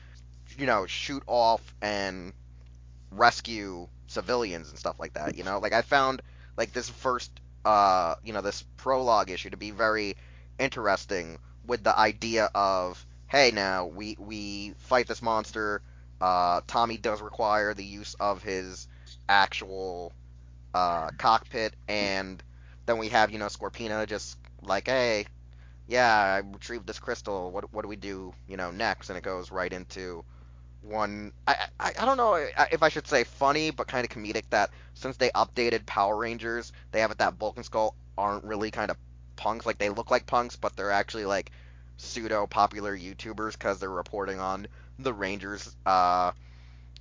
shoot off and rescue civilians and stuff like that. Like I found like this first this prologue issue to be very interesting, with the idea of, hey, now we fight this monster. Tommy does require the use of his actual cockpit, and then we have Scorpina just like, hey, yeah, I retrieved this crystal. What do we do next? And it goes right into one. I don't know if I should say funny, but kind of comedic, that since they updated Power Rangers, they have it that Bulk and Skull aren't really kind of punks. Like they look like punks, but they're actually like pseudo popular YouTubers because they're reporting on the Rangers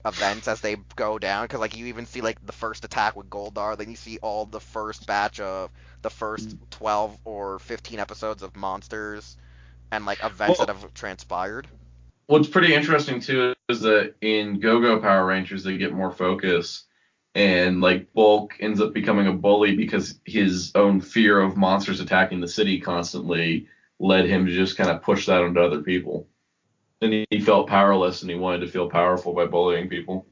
events as they go down, because like you even see like the first attack with Goldar, then you see all the first batch of the first 12 or 15 episodes of Monsters and like events that Well, have transpired. what's pretty interesting too is that in Go-Go Power Rangers they get more focus, and like Bulk ends up becoming a bully because his own fear of monsters attacking the city constantly led him to just kind of push that onto other people. And he felt powerless, and he wanted to feel powerful by bullying people.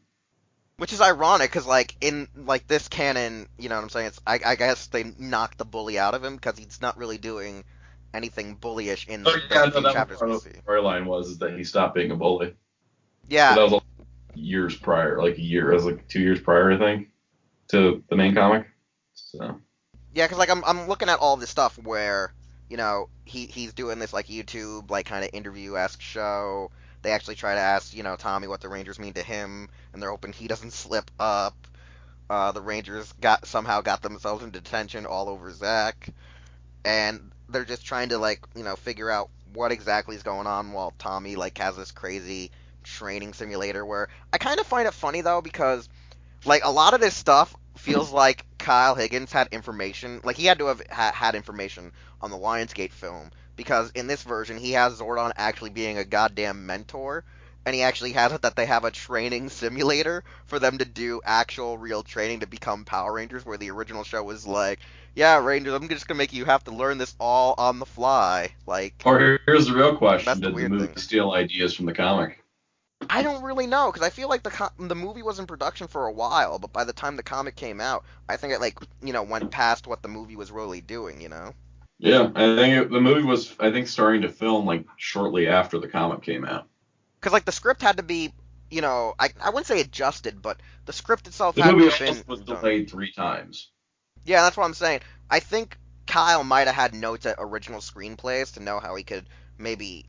Which is ironic, because like in like this canon, you know what I'm saying? I guess they knocked the bully out of him because he's not really doing anything bullyish in Oh yeah, the no, few that was chapters part we of the see. storyline was is that he stopped being a bully. But Yeah, that was also years prior, like a year, it was like 2 years prior, I think, to the main comic. So yeah, because like I'm looking at all this stuff where he's doing this like YouTube like kind of interview-esque show. They actually try to ask Tommy what the Rangers mean to him, and they're hoping he doesn't slip up. The Rangers somehow got themselves in detention all over Zack, and they're just trying to like figure out what exactly is going on while Tommy like has this crazy training simulator. Where I kind of find it funny though, because like a lot of this stuff feels like Kyle Higgins had information, like he had to have had information on the Lionsgate film, because in this version he has Zordon actually being a goddamn mentor, and he actually has it that they have a training simulator for them to do actual real training to become Power Rangers, where the original show was like, yeah, Rangers, I'm just gonna make you have to learn this all on the fly. Like, or here's the real that's question: the did the weird movie thing. steal ideas from the comic? I don't really know, because I feel like the movie was in production for a while, but by the time the comic came out, I think it like went past what the movie was really doing. Yeah, I think the movie was, I think, starting to film like shortly after the comic came out. Because like the script had to be, I wouldn't say adjusted, but the script itself The had to movie have been almost was done. delayed 3 times. Yeah, that's what I'm saying. I think Kyle might have had notes at original screenplays to know how he could maybe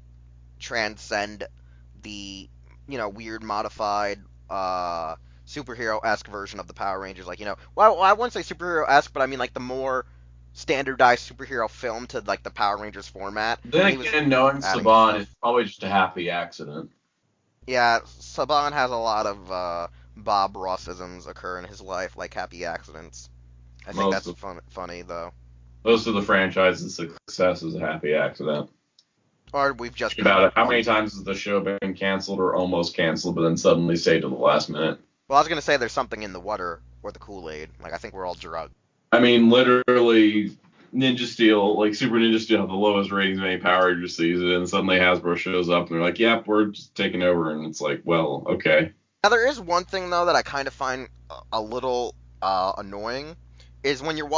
transcend the weird modified superhero-esque version of the Power Rangers. Like well, I wouldn't say superhero-esque, but I mean like the more standardized superhero film to like the Power Rangers format. Then And he was again, knowing adding Saban stuff. is probably just a happy accident. Yeah, Saban has a lot of Bob Rossisms occur in his life, like happy accidents. I think Most that's of funny though. most of the franchise's success is a happy accident. Or we've just Think about been it. How many times has the show been canceled or almost canceled, but then suddenly saved at the last minute? Well, I was gonna say there's something in the water or the Kool-Aid. Like I think we're all drugged. I mean, literally, Ninja Steel, like Super Ninja Steel, have the lowest ratings of any Power Ranger season, and suddenly Hasbro shows up and they're like, "Yep, we're just taking over," and it's like, well, okay. Now there is one thing though that I kind of find a little annoying, is when you're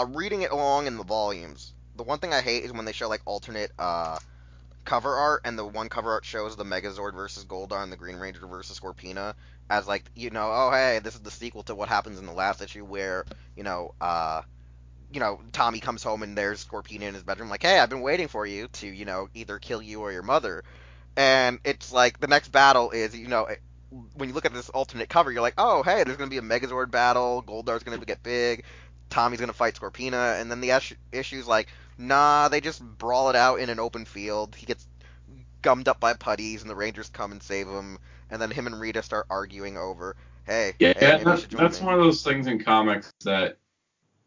reading it along in the volumes. The one thing I hate is when they show like alternate cover art, and the one cover art shows the Megazord versus Goldar and the Green Ranger versus Scorpina as like oh hey, this is the sequel to what happens in the last issue where Tommy comes home and there's Scorpina in his bedroom like, hey, I've been waiting for you to either kill you or your mother. And it's like the next battle is when you look at this alternate cover, you're like, oh hey, there's gonna be a Megazord battle, Goldar's gonna get big, Tommy's gonna fight Scorpina, and then the issue's like, nah, they just brawl it out in an open field. He gets gummed up by putties, and the Rangers come and save him, and then him and Rita start arguing over, hey, Yeah, maybe you should join that's me. one of those things in comics that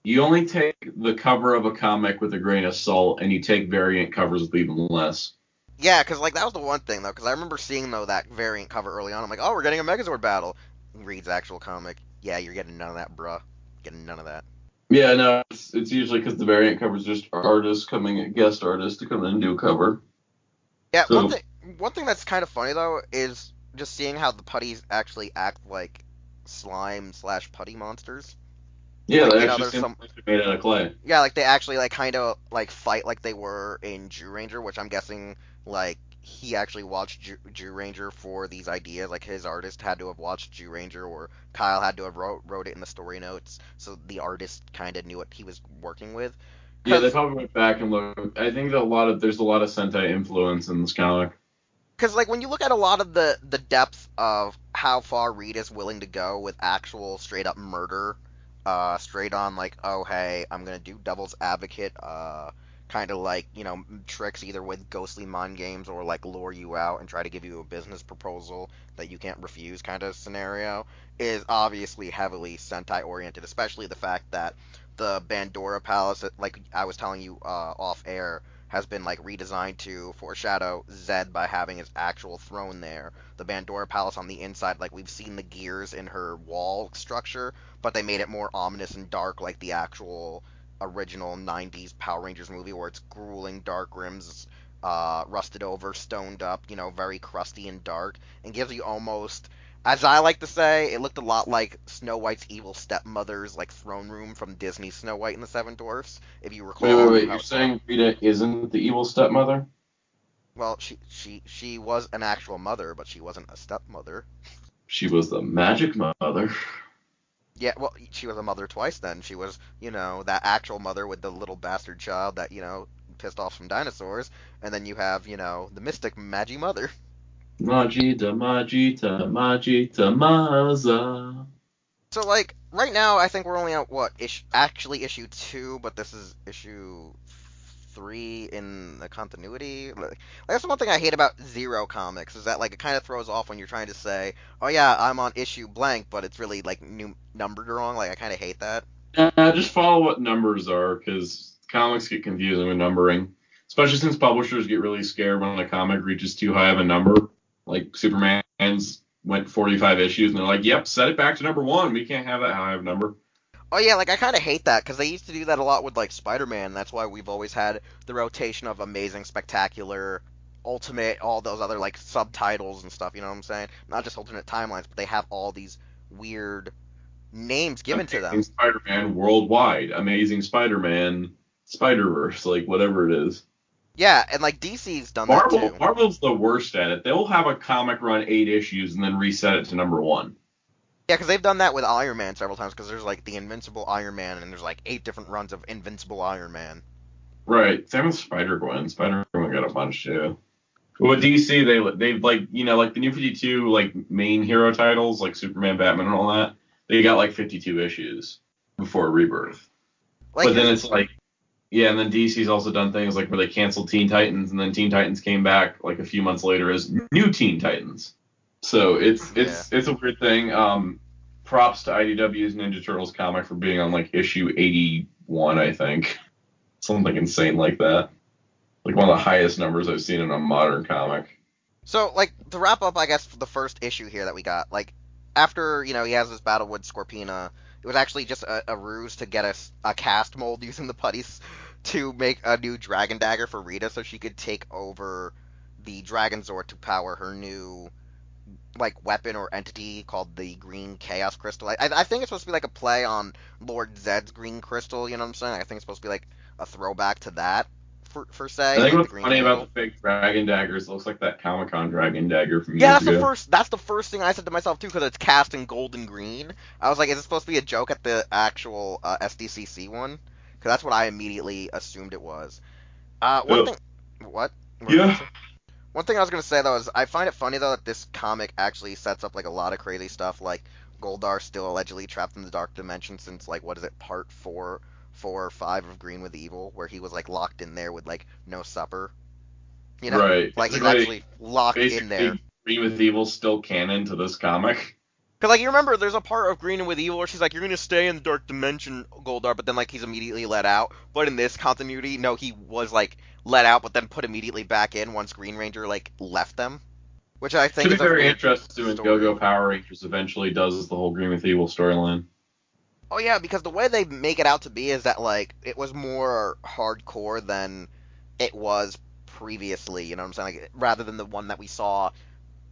you only take the cover of a comic with a grain of salt, and you take variant covers with even less. Yeah, because like that was the one thing though, because I remember seeing though that variant cover early on. I'm like, oh, we're getting a Megazord battle. Reads actual comic. Yeah, you're getting none of that, bruh. Getting none of that. Yeah, no, it's usually because the variant covers just artists coming, guest artists to come in and do a cover. Yeah, So one thing that's kind of funny though is just seeing how the putties actually act like slime slash putty monsters. yeah, Like they actually there's seem some. like they're made out of clay. Yeah, like they actually like kind of like fight like they were in Jew Ranger, which I'm guessing like he actually watched Jew Ranger for these ideas. Like his artist had to have watched Jew Ranger, or Kyle had to have wrote it in the story notes, so the artist kind of knew what he was working with. Yeah, they Cause, probably went back and looked. I think that there's a lot of Sentai influence in this comic. Cause like when you look at a lot of the depth of how far Reed is willing to go with actual straight up murder, straight on like, oh hey, I'm gonna do devil's advocate kind of like, tricks either with ghostly mind games or like lure you out and try to give you a business proposal that you can't refuse kind of scenario, is obviously heavily Sentai oriented, especially the fact that the Bandora Palace, like I was telling you off air, has been like redesigned to foreshadow Zed by having his actual throne there. The Bandora Palace on the inside, like we've seen the gears in her wall structure, but they made it more ominous and dark like the actual original 90s Power Rangers movie, where it's grueling dark rims, rusted over, stoned up, very crusty and dark, and gives you almost, as I like to say, it looked a lot like Snow White's evil stepmother's like throne room from Disney's Snow White and the Seven Dwarfs, if you recall. Wait. You're saying Rita isn't the evil stepmother? Well, she was an actual mother, but she wasn't a stepmother. She was the magic mother. Yeah, well, she was a mother twice then. She was, that actual mother with the little bastard child that, pissed off some dinosaurs. And then you have, the mystic Magi mother. Magita, Magita, Magita, Maza. So, like, right now, I think we're only at, actually issue 2, but this is issue 3 in the continuity. Like, that's one thing I hate about Zero comics, is that, like, it kind of throws off when you're trying to say, oh yeah, I'm on issue blank, but it's really, like, numbered wrong. Like, I kind of hate that. Just follow what numbers are, because comics get confusing with numbering. Especially since publishers get really scared when a comic reaches too high of a number. Like, Superman's went 45 issues, and they're like, yep, set it back to number 1. We can't have that high of a number. Oh yeah, like I kind of hate that, because they used to do that a lot with like Spider-Man. That's why we've always had the rotation of Amazing, Spectacular, Ultimate, all those other like subtitles and stuff. You know what I'm saying? Not just alternate timelines, but they have all these weird names given to them. Amazing Spider-Man Worldwide, Amazing Spider-Man Spider-Verse, like whatever it is. Yeah, and like DC's done that too. Marvel's the worst at it. They'll have a comic run 8 issues and then reset it to number 1. Yeah, because they've done that with Iron Man several times, because there's like the Invincible Iron Man, and there's like 8 different runs of Invincible Iron Man. Right. Same with Spider-Gwen. Spider-Gwen got a bunch too. But with DC, they've like, like the New 52 like main hero titles, like Superman, Batman, and all that, they got like 52 issues before Rebirth. Like, but then it's like, yeah, and then DC's also done things like where they canceled Teen Titans, and then Teen Titans came back like a few months later as New Teen Titans. So it's a weird thing. Props to IDW's Ninja Turtles comic for being on like issue 81, I think. Something insane like that. Like one of the highest numbers I've seen in a modern comic. So, like, to wrap up, I guess, for the first issue here that we got, like, after, he has this battle with Scorpina, it was actually just a ruse to get a cast mold using the putties to make a new Dragon Dagger for Rita so she could take over the Dragon Zord to power her new, like, weapon or entity called the Green Chaos Crystal. I think it's supposed to be like a play on Lord Zed's Green Crystal, you know what I'm saying? I think it's supposed to be like a throwback to that, per se. I think like what's funny about the fake Dragon Daggers, it looks like that Comic-Con Dragon Dagger from yeah, years ago. That's the first thing I said to myself too, because it's cast in gold and green. I was like, is it supposed to be a joke at the actual SDCC one? Because that's what I immediately assumed it was. One thing, what? Yeah. One thing I was gonna say though is I find it funny though that this comic actually sets up like a lot of crazy stuff, like Goldar's still allegedly trapped in the Dark Dimension since like what is it, part 4 or 5 of Green with Evil, where he was like locked in there with like no supper. Right. Like he's actually locked in there. Green with Evil's still canon to this comic. Because, like, you remember, there's a part of Green with Evil where she's like, you're going to stay in the Dark Dimension, Goldar, but then, like, he's immediately let out. But in this continuity, no, he was, like, let out, but then put immediately back in once Green Ranger, like, left them. Which I think is a very interesting when Go-Go Power Rangers eventually does the whole Green with Evil storyline. Oh, yeah, because the way they make it out to be is that, like, it was more hardcore than it was previously, you know what I'm saying? Like, rather than the one that we saw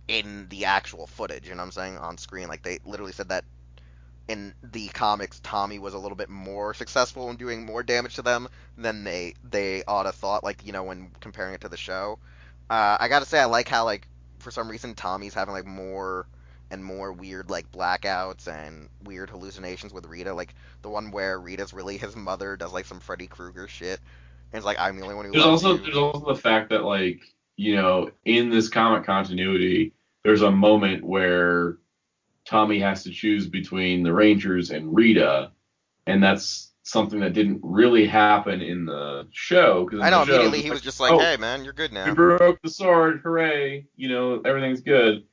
in the actual footage, you know what I'm saying, on screen. Like, they literally said that in the comics, Tommy was a little bit more successful in doing more damage to them than they ought to thought, like, when comparing it to the show. I gotta say, I like how, like, for some reason, Tommy's having, like, more and more weird, like, blackouts and weird hallucinations with Rita. Like, the one where Rita's really his mother, does, like, some Freddy Krueger shit, and it's like, I'm the only one who loves you. There's also the fact that, like, in this comic continuity, there's a moment where Tommy has to choose between the Rangers and Rita, and that's something that didn't really happen in the show. Because I in know, the show, immediately he was just like, oh, hey, man, you're good we now. broke the sword, hooray! Everything's good.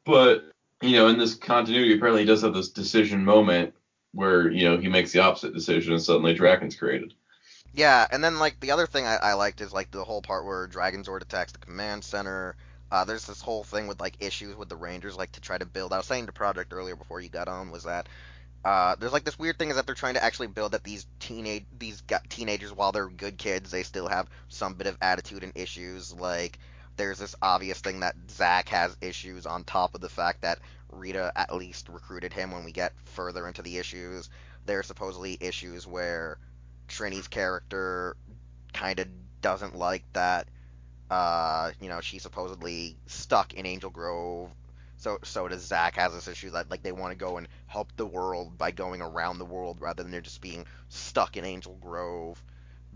But in this continuity, apparently he does have this decision moment where he makes the opposite decision, and suddenly Draken's created. Yeah, and then, like, the other thing I liked is, like, the whole part where Dragonzord attacks the command center. There's this whole thing with, like, issues with the Rangers, like, to try to build. I was saying to Projekt earlier before you got on was that there's, like, this weird thing is that they're trying to actually build that these teenagers, while they're good kids, they still have some bit of attitude and issues. Like, there's this obvious thing that Zack has issues on top of the fact that Rita at least recruited him when we get further into the issues. There are supposedly issues where Trini's character kind of doesn't like that. She's supposedly stuck in Angel Grove. So does Zack has this issue that like they want to go and help the world by going around the world rather than they're just being stuck in Angel Grove.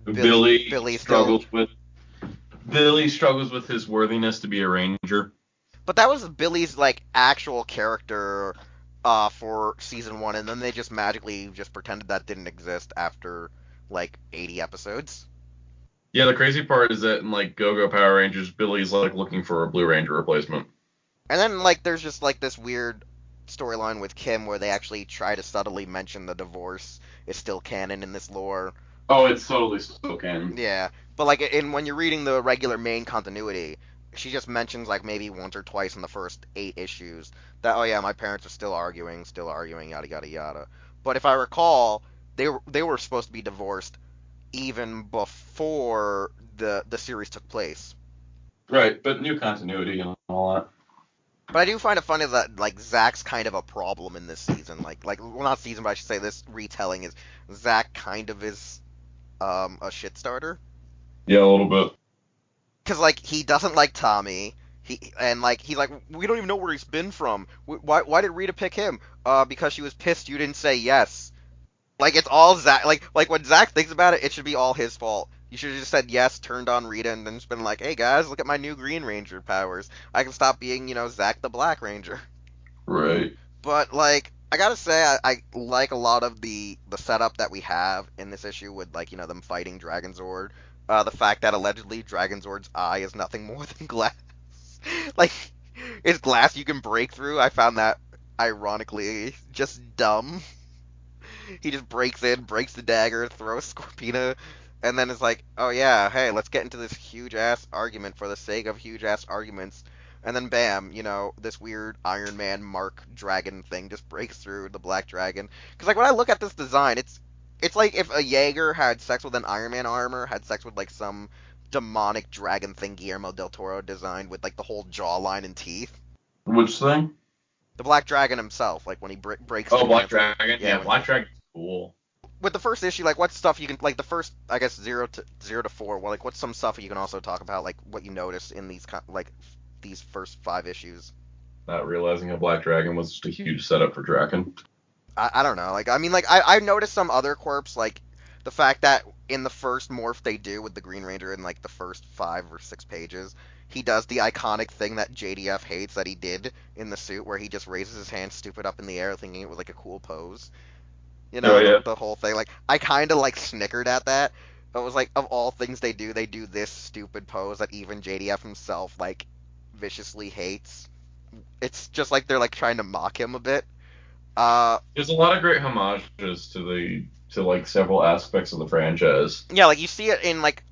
Billy struggles with his worthiness to be a ranger. But that was Billy's like actual character for season 1, and then they just magically just pretended that didn't exist after like 80 episodes. Yeah, the crazy part is that in like Go-Go Power Rangers, Billy's like looking for a Blue Ranger replacement. And then like there's just like this weird storyline with Kim where they actually try to subtly mention the divorce is still canon in this lore. Oh, it's totally still canon. Yeah, but like when you're reading the regular main continuity, she just mentions like maybe once or twice in the first 8 issues that oh yeah, my parents are still arguing, yada yada yada. But if I recall, they were supposed to be divorced even before the series took place. Right, but new continuity and all that. But I do find it funny that like Zack's kind of a problem in this season. Well, not season, but I should say this retelling is Zack kind of is a shit starter. Yeah, a little bit. Cause like he doesn't like Tommy. He's like we don't even know where he's been from. Why did Rita pick him? Because she was pissed you didn't say yes. Like it's all Zack. Like when Zack thinks about it, it should be all his fault. You should have just said yes, turned on Rita, and then just been like, hey guys, look at my new Green Ranger powers. I can stop being, Zack the Black Ranger. Right. But, like, I gotta say, I like a lot of the setup that we have in this issue with, like, them fighting Dragonzord. The fact that allegedly Dragonzord's eye is nothing more than glass. Like, it's glass you can break through. I found that, ironically, just dumb. He just breaks in, breaks the dagger, throws Scorpina, and then it's like, oh yeah, hey, let's get into this huge-ass argument for the sake of huge-ass arguments. And then bam, this weird Iron Man Mark Dragon thing just breaks through the Black Dragon. Because, like, when I look at this design, it's like if a Jaeger had sex with an Iron Man armor, had sex with, like, some demonic dragon thing Guillermo del Toro designed with, like, the whole jawline and teeth. Which thing? The Black Dragon himself, like, when he breaks... Oh, Black Dragon? Yeah, Black Dragon's cool. With the first issue, like, what stuff you can, like, the first, I guess, 0 to 4, well, like, what's some stuff you can also talk about, like, what you noticed in these, like, these first 5 issues? Not realizing a Black Dragon was just a huge setup for Draken. I don't know, like, I mean, like, I noticed some other quirks, like, the fact that in the first morph they do with the Green Ranger in, like, the first 5 or 6 pages, he does the iconic thing that JDF hates that he did in the suit, where he just raises his hand stupid up in the air thinking it was, like, a cool pose. The whole thing. Like, I kind of, like, snickered at that. It was like, of all things they do this stupid pose that even JDF himself, like, viciously hates. It's just like they're, like, trying to mock him a bit. There's a lot of great homages to like, several aspects of the franchise. Yeah, like, you see it in, like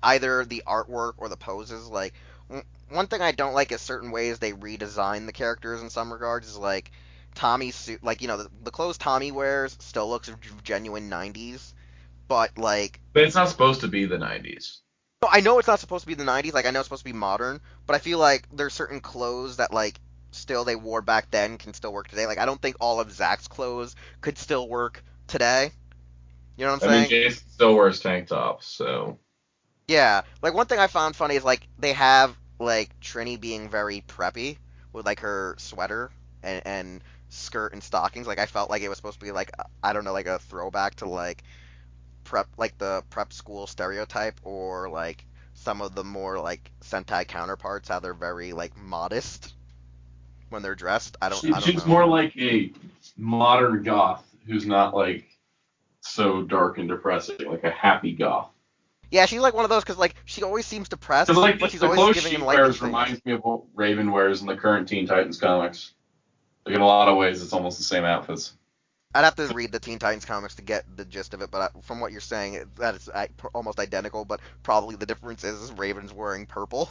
either the artwork or the poses. Like, one thing I don't like is certain ways they redesign the characters in some regards is, like, Tommy's suit, like, the clothes Tommy wears still looks genuine 90s, but, like... But it's not supposed to be the 90s. No, I know it's not supposed to be the 90s, like, I know it's supposed to be modern, but I feel like there's certain clothes that, like, still they wore back then can still work today. Like, I don't think all of Zack's clothes could still work today. You know what I'm saying? I mean, Jason still wears tank tops, so... Yeah, like, one thing I found funny is, like, they have, like, Trini being very preppy with, like, her sweater and skirt and stockings. Like, I felt like it was supposed to be, like, I don't know, like, a throwback to, like, prep, like, the prep school stereotype, or, like, some of the more, like, Sentai counterparts, how they're very, like, modest when they're dressed. I don't She's know. more like a modern goth who's not, like, so dark and depressing, like a happy goth. Yeah, she's like one of those because like she always seems depressed, Because like but she's the always clothes giving she enlightening wears things. reminds me of what Raven wears in the current Teen Titans comics. Like in a lot of ways, it's almost the same outfits. I'd have to read the Teen Titans comics to get the gist of it, but from what you're saying, that is almost identical. But probably the difference is Raven's wearing purple.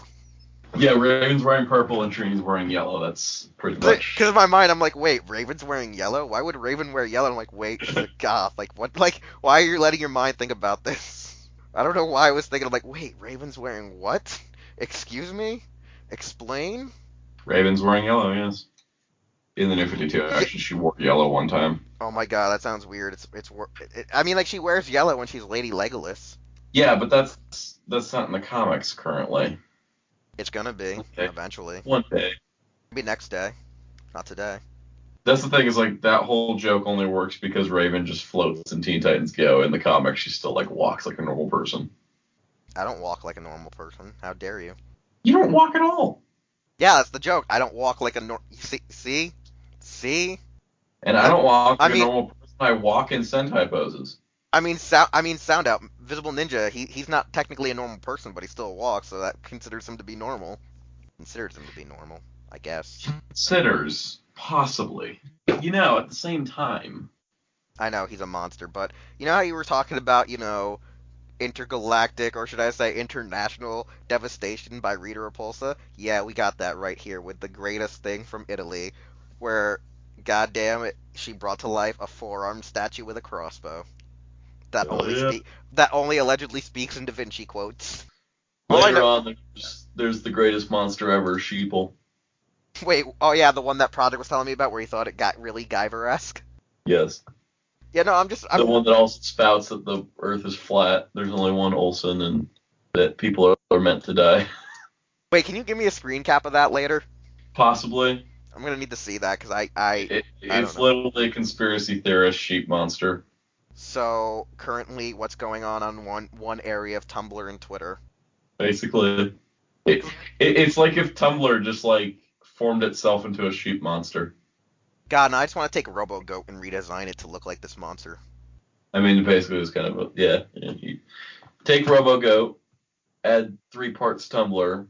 Yeah, Raven's wearing purple and Trini's wearing yellow. That's pretty much. Because in my mind, I'm like, wait, Raven's wearing yellow? Why would Raven wear yellow? I'm like, wait, she's a goth. Like, what? Like, why are you letting your mind think about this? I don't know why I was thinking. I'm like, wait, Raven's wearing what? Excuse me? Explain? Raven's wearing yellow, yes. In the New 52, actually, she wore yellow one time. Oh my god, that sounds weird. I mean, like, she wears yellow when she's Lady Legolas. Yeah, but that's not in the comics currently. It's gonna be, eventually. One day. Maybe next day. Not today. That's the thing, is like that whole joke only works because Raven just floats in Teen Titans Go. In the comics, she still like walks like a normal person. I don't walk like a normal person. How dare you? You don't walk at all. Yeah, that's the joke. I don't walk like a See? And I don't walk like a normal person. I walk in Sentai poses. I mean, Sound Out, Visible Ninja. He's not technically a normal person, but he still walks, so that considers him to be normal. I guess. Considers, possibly. You know, at the same time. I know he's a monster, but you know how you were talking about, intergalactic, or should I say international devastation by Rita Repulsa? Yeah, we got that right here with the greatest thing from Italy, where, goddamn it, she brought to life a four-armed statue with a crossbow. That only allegedly speaks in Da Vinci quotes. Later on, there's the greatest monster ever, Sheeple. Wait, oh yeah, the one that Projekt was telling me about, where he thought it got really Guyver-esque? Yes. Yeah, no, the one that also spouts that the Earth is flat. There's only one Olsen, and that people are meant to die. Wait, can you give me a screen cap of that later? Possibly. I'm gonna need to see that, because it's literally a conspiracy theorist sheep monster. So, currently, what's going on one area of Tumblr and Twitter? Basically. It's like if Tumblr just, like, formed itself into a sheep monster. God, and I just want to take RoboGoat and redesign it to look like this monster. I mean, basically, it's kind of you take RoboGoat, add 3 parts Tumblr,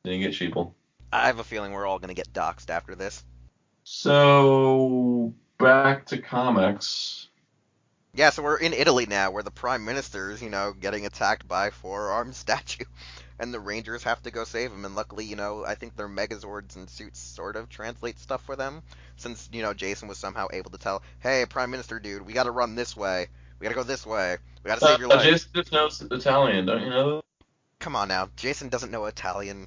then you get Sheeple. I have a feeling we're all going to get doxxed after this. So, back to comics. Yeah, so we're in Italy now, where the Prime Minister is, getting attacked by a four-armed statue. And the Rangers have to go save him, and luckily, I think their Megazords and suits sort of translate stuff for them. Since, Jason was somehow able to tell, hey, Prime Minister dude, we gotta run this way. We gotta go this way. We gotta save your life. Jason just knows Italian, don't you know? Come on now, Jason doesn't know Italian.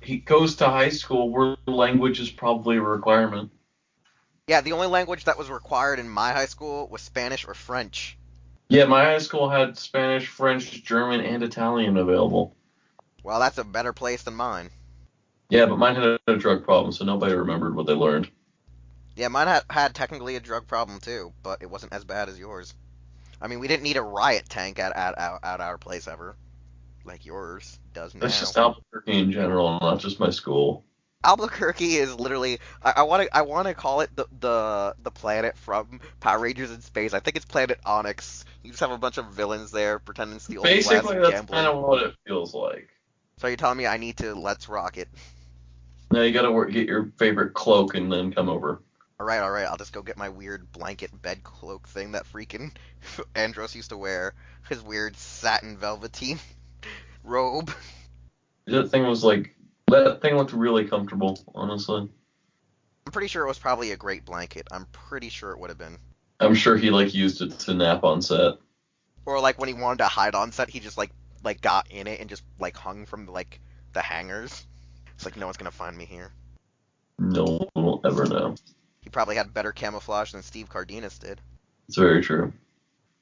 He goes to high school where language is probably a requirement. Yeah, the only language that was required in my high school was Spanish or French. Yeah, my high school had Spanish, French, German, and Italian available. Well, that's a better place than mine. Yeah, but mine had a drug problem, so nobody remembered what they learned. Yeah, mine had technically a drug problem too, but it wasn't as bad as yours. I mean, we didn't need a riot tank at our place ever, like yours does now. That's just Albuquerque in general, not just my school. Albuquerque is literally I want to call it the planet from Power Rangers in Space. I think it's Planet Onyx. You just have a bunch of villains there pretending to steal Basically, that's gambling. kind of what it feels like. So you're telling me I need to Let's Rock it? No, you gotta get your favorite cloak and then come over. All right. I'll just go get my weird blanket bed cloak thing that freaking Andros used to wear. His weird satin velveteen robe. That thing looked really comfortable, honestly. I'm pretty sure it was probably a great blanket. I'm pretty sure it would have been. I'm sure he used it to nap on set. Or when he wanted to hide on set, he just got in it and just hung from the hangers. It's no one's gonna find me here. No one will ever know. He probably had better camouflage than Steve Cardenas did. It's very true.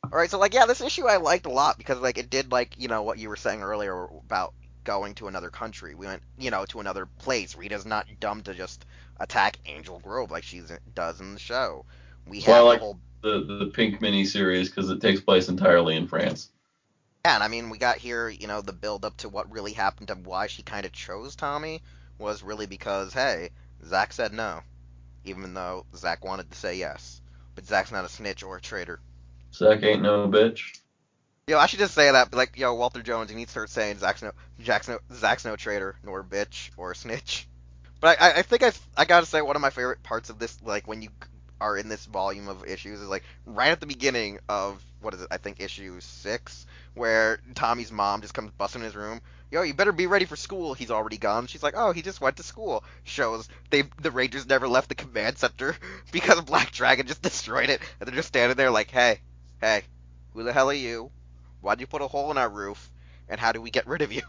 Alright, so this issue I liked a lot because it did what you were saying earlier about going to another country. We went, to another place. Rita's not dumb to just attack Angel Grove like she does in the show. I like the Pink miniseries because it takes place entirely in France. Yeah, and I mean, we got here, the build up to what really happened and why she kind of chose Tommy was really because, hey, Zach said no, even though Zach wanted to say yes. But Zach's not a snitch or a traitor. Zack ain't no bitch. Yo, I should just say that, like, yo, Walter Jones, you need to start saying Zack's no traitor, nor bitch, or snitch. But I think I gotta say one of my favorite parts of this, like, when you are in this volume of issues, is like right at the beginning of what is it? I think issue 6, where Tommy's mom just comes busting in his room. Yo, you better be ready for school. He's already gone. She's like, oh, he just went to school. Shows the Rangers never left the command center because Black Dragon just destroyed it, and they're just standing there like, hey, who the hell are you? Why'd you put a hole in our roof? And how do we get rid of you?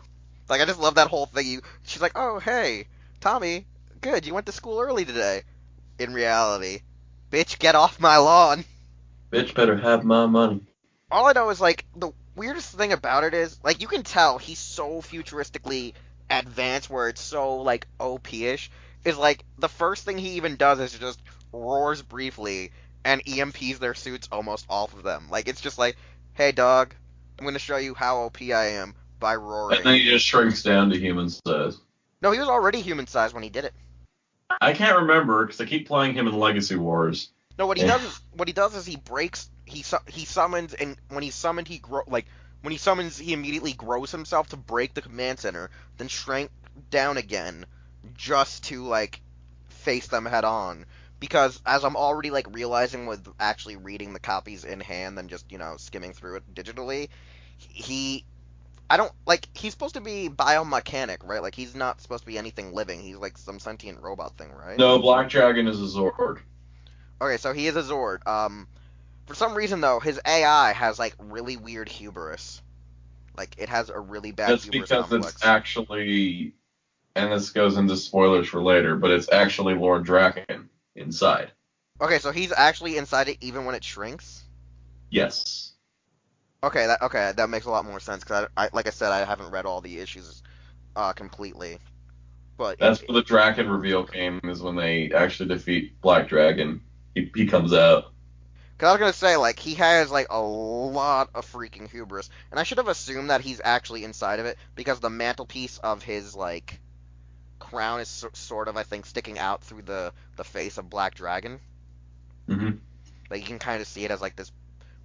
Like, I just love that whole thing. She's like, oh, hey, Tommy, good, you went to school early today. In reality, bitch, get off my lawn. Bitch better have my money. All I know is, like, the weirdest thing about it is, like, you can tell he's so futuristically advanced where it's so, like, OP-ish, is, like, the first thing he even does is just roars briefly and EMPs their suits almost off of them. Like, it's just like, hey, dog, I'm going to show you how OP I am by roaring. And then he just shrinks down to human size. No, he was already human sized when he did it. I can't remember because I keep playing him in Legacy Wars. No, what he does is he breaks. He summons, and when he's summoned, when he summons, he immediately grows himself to break the command center, then shrink down again, just to like face them head on. Because as I'm already like realizing with actually reading the copies in hand than just skimming through it digitally, he's supposed to be biomechanic, right? Like, he's not supposed to be anything living. He's like some sentient robot thing, right? No, Black Dragon is a Zord. Okay, so he is a Zord. For some reason, though, his AI has, like, really weird hubris. Like, it has a really bad That's hubris because complex. it's actually, and this goes into spoilers for later, but it's actually Lord Draken inside. Okay, so he's actually inside it even when it shrinks? Yes. Okay, that makes a lot more sense, because, like I said, I haven't read all the issues completely. But that's where the Draken reveal came, is when they actually defeat Black Dragon. He comes out. Because I was going to say, like, he has, like, a lot of freaking hubris. And I should have assumed that he's actually inside of it, because the mantelpiece of his, like, crown is sort of, I think, sticking out through the face of Black Dragon. Mm-hmm. Like, you can kind of see it as, like, this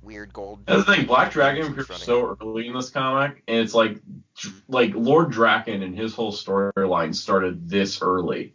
weird gold... That's the thing, Black Dragon appears so early in this comic, and it's like Lord Draken and his whole storyline started this early.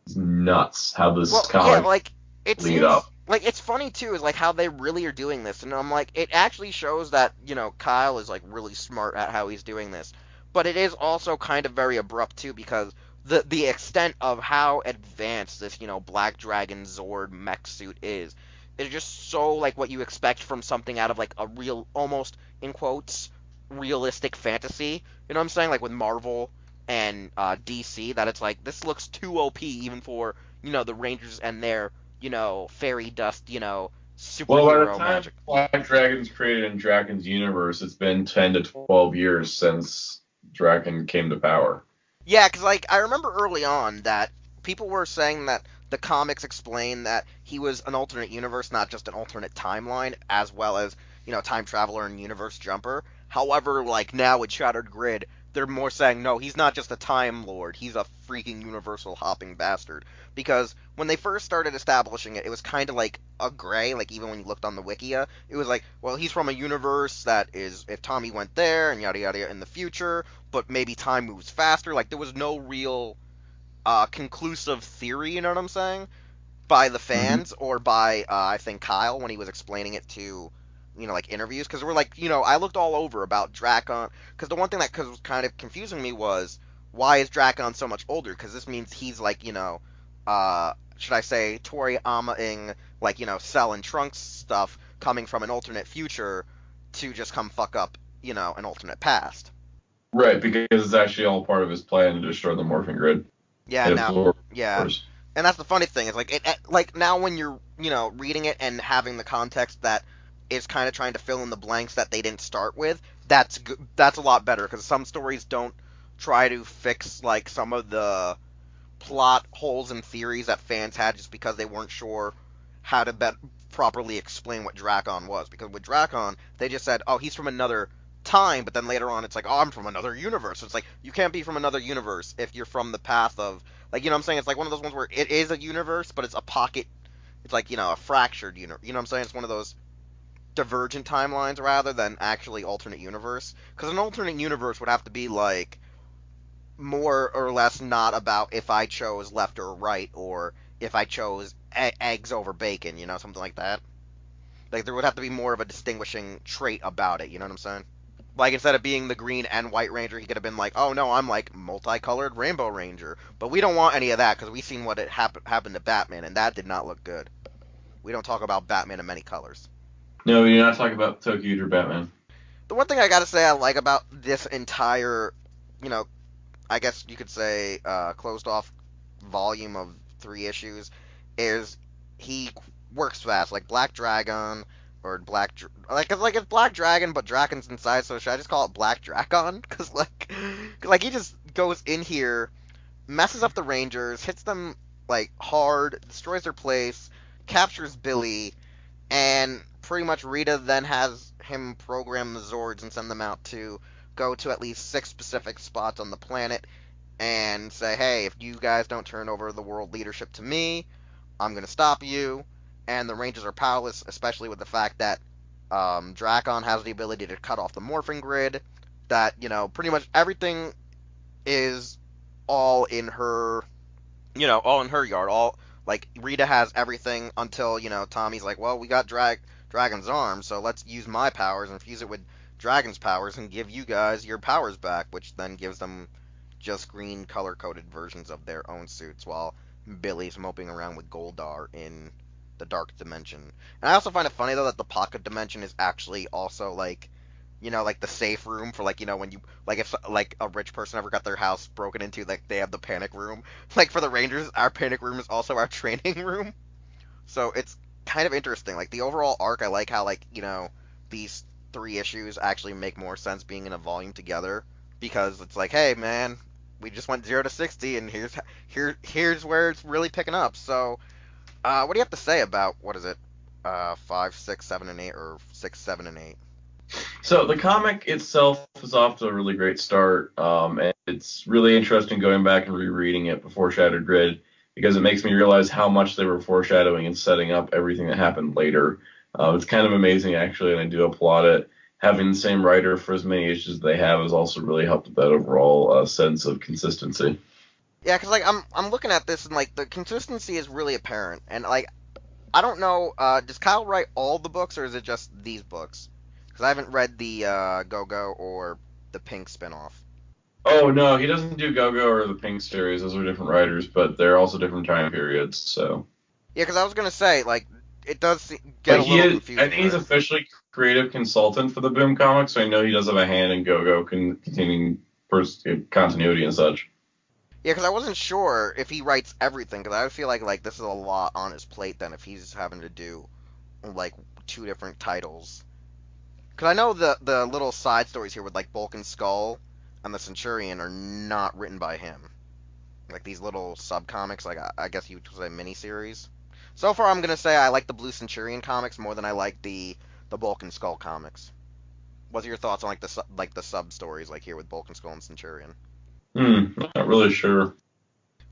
It's nuts how this comic lead up. Like, it's funny, too, is, like, how they really are doing this. And I'm like, it actually shows that, Kyle is, like, really smart at how he's doing this. But it is also kind of very abrupt, too, because the extent of how advanced this, Black Dragon Zord mech suit is just so, like, what you expect from something out of, like, a real, almost, in quotes, realistic fantasy. You know what I'm saying? Like, with Marvel and DC, that it's like, this looks too OP even for, the Rangers and their... fairy dust, superhero magic. Black Dragon's created in Draken's universe, it's been 10 to 12 years since Draken came to power. Yeah, because, like, I remember early on that people were saying that the comics explain that he was an alternate universe, not just an alternate timeline, as well as, time traveler and universe jumper. However, like, now with Shattered Grid, they're more saying, no, he's not just a Time Lord, he's a freaking universal hopping bastard. Because when they first started establishing it, it was kind of like a gray, like even when you looked on the Wikia, it was like, well, he's from a universe that is, if Tommy went there, and yada yada in the future, but maybe time moves faster, like there was no real conclusive theory, you know what I'm saying, by the fans, or by, I think, Kyle, when he was explaining it to... like interviews, because we're like, I looked all over about Drakon, because the one thing that was kind of confusing me was, why is Drakon so much older? Because this means he's like, should I say, Toriyama-ing, like, Cell and Trunks stuff coming from an alternate future to just come fuck up, an alternate past. Right, because it's actually all part of his plan to destroy the Morphin Grid. Yeah, and that's the funny thing, is like now when you're, reading it and having the context that is kind of trying to fill in the blanks that they didn't start with, that's a lot better, because some stories don't try to fix, like, some of the plot holes and theories that fans had just because they weren't sure how to properly explain what Drakon was. Because with Drakon, they just said, oh, he's from another time, but then later on it's like, oh, I'm from another universe. So it's like, you can't be from another universe if you're from the path of, like, you know what I'm saying? It's like one of those ones where it is a universe, but it's a pocket, it's like, a fractured universe. You know what I'm saying? It's one of those divergent timelines rather than actually alternate universe. Because an alternate universe would have to be like more or less not about if I chose left or right or if I chose eggs over bacon, you know, something like that. Like there would have to be more of a distinguishing trait about it, you know what I'm saying? Like instead of being the green and white ranger, he could have been like, "Oh no, I'm like multicolored rainbow ranger." But we don't want any of that because we seen what happened to Batman, and that did not look good. We don't talk about Batman in many colors. No, you're not talking about Tokyo or Batman. The one thing I gotta say I like about this entire, you know, I guess you could say closed off volume of 3 issues is he works fast. Like Black Dragon or like it's Black Dragon but Dragon's inside. So should I just call it Black Dragon? Because like he just goes in here, messes up the Rangers, hits them like hard, destroys their place, captures Billy, and pretty much Rita then has him program the Zords and send them out to go to at least 6 specific spots on the planet and say, hey, if you guys don't turn over the world leadership to me, I'm going to stop you. And the Rangers are powerless, especially with the fact that Drakon has the ability to cut off the morphing grid, that, you know, pretty much everything is all in her, you know, all in her yard. All, like, Rita has everything until, you know, Tommy's like, well, we got Dragon's arm, so let's use my powers and fuse it with Dragon's powers and give you guys your powers back, which then gives them just green color-coded versions of their own suits, while Billy's moping around with Goldar in the dark dimension. And I also find it funny, though, that the pocket dimension is actually also, like, you know, like the safe room for, like, you know, when you, like, if, like, a rich person ever got their house broken into, like, they have the panic room. Like, for the Rangers, our panic room is also our training room. So it's kind of interesting. Like, the overall arc, I like how, like, you know, these 3 issues actually make more sense being in a volume together, because it's like, hey, man, we just went 0 to 60, and here's where it's really picking up. So, what do you have to say about, what is it, 5, 6, 7, and 8, or 6, 7, and 8? So the comic itself is off to a really great start, and it's really interesting going back and rereading it before Shattered Grid, because it makes me realize how much they were foreshadowing and setting up everything that happened later. It's kind of amazing, actually, and I do applaud it. Having the same writer for as many issues as they have has also really helped with that overall sense of consistency. Yeah, because, like, I'm looking at this, and, like, the consistency is really apparent. And, like, I don't know, does Kyle write all the books, or is it just these books? Because I haven't read the Go-Go or the Pink spinoff. Oh, no, he doesn't do Go-Go or the Pink series. Those are different writers, but they're also different time periods, so. Yeah, because I was going to say, like, it does get a little confusing. I think he's officially creative consultant for the Boom comics, so I know he does have a hand in Go-Go containing continuity and such. Yeah, because I wasn't sure if he writes everything, because I feel like this is a lot on his plate then if he's having to do, like, 2 different titles. Because I know the little side stories here with, like, Bulk and Skull and the Centurion are not written by him. Like, these little sub-comics, like, I guess you would say miniseries. So far, I'm going to say I like the Blue Centurion comics more than I like the Bulk and Skull comics. What are your thoughts on, like, the sub-stories, like, here with Bulk and Skull and Centurion? Not really sure.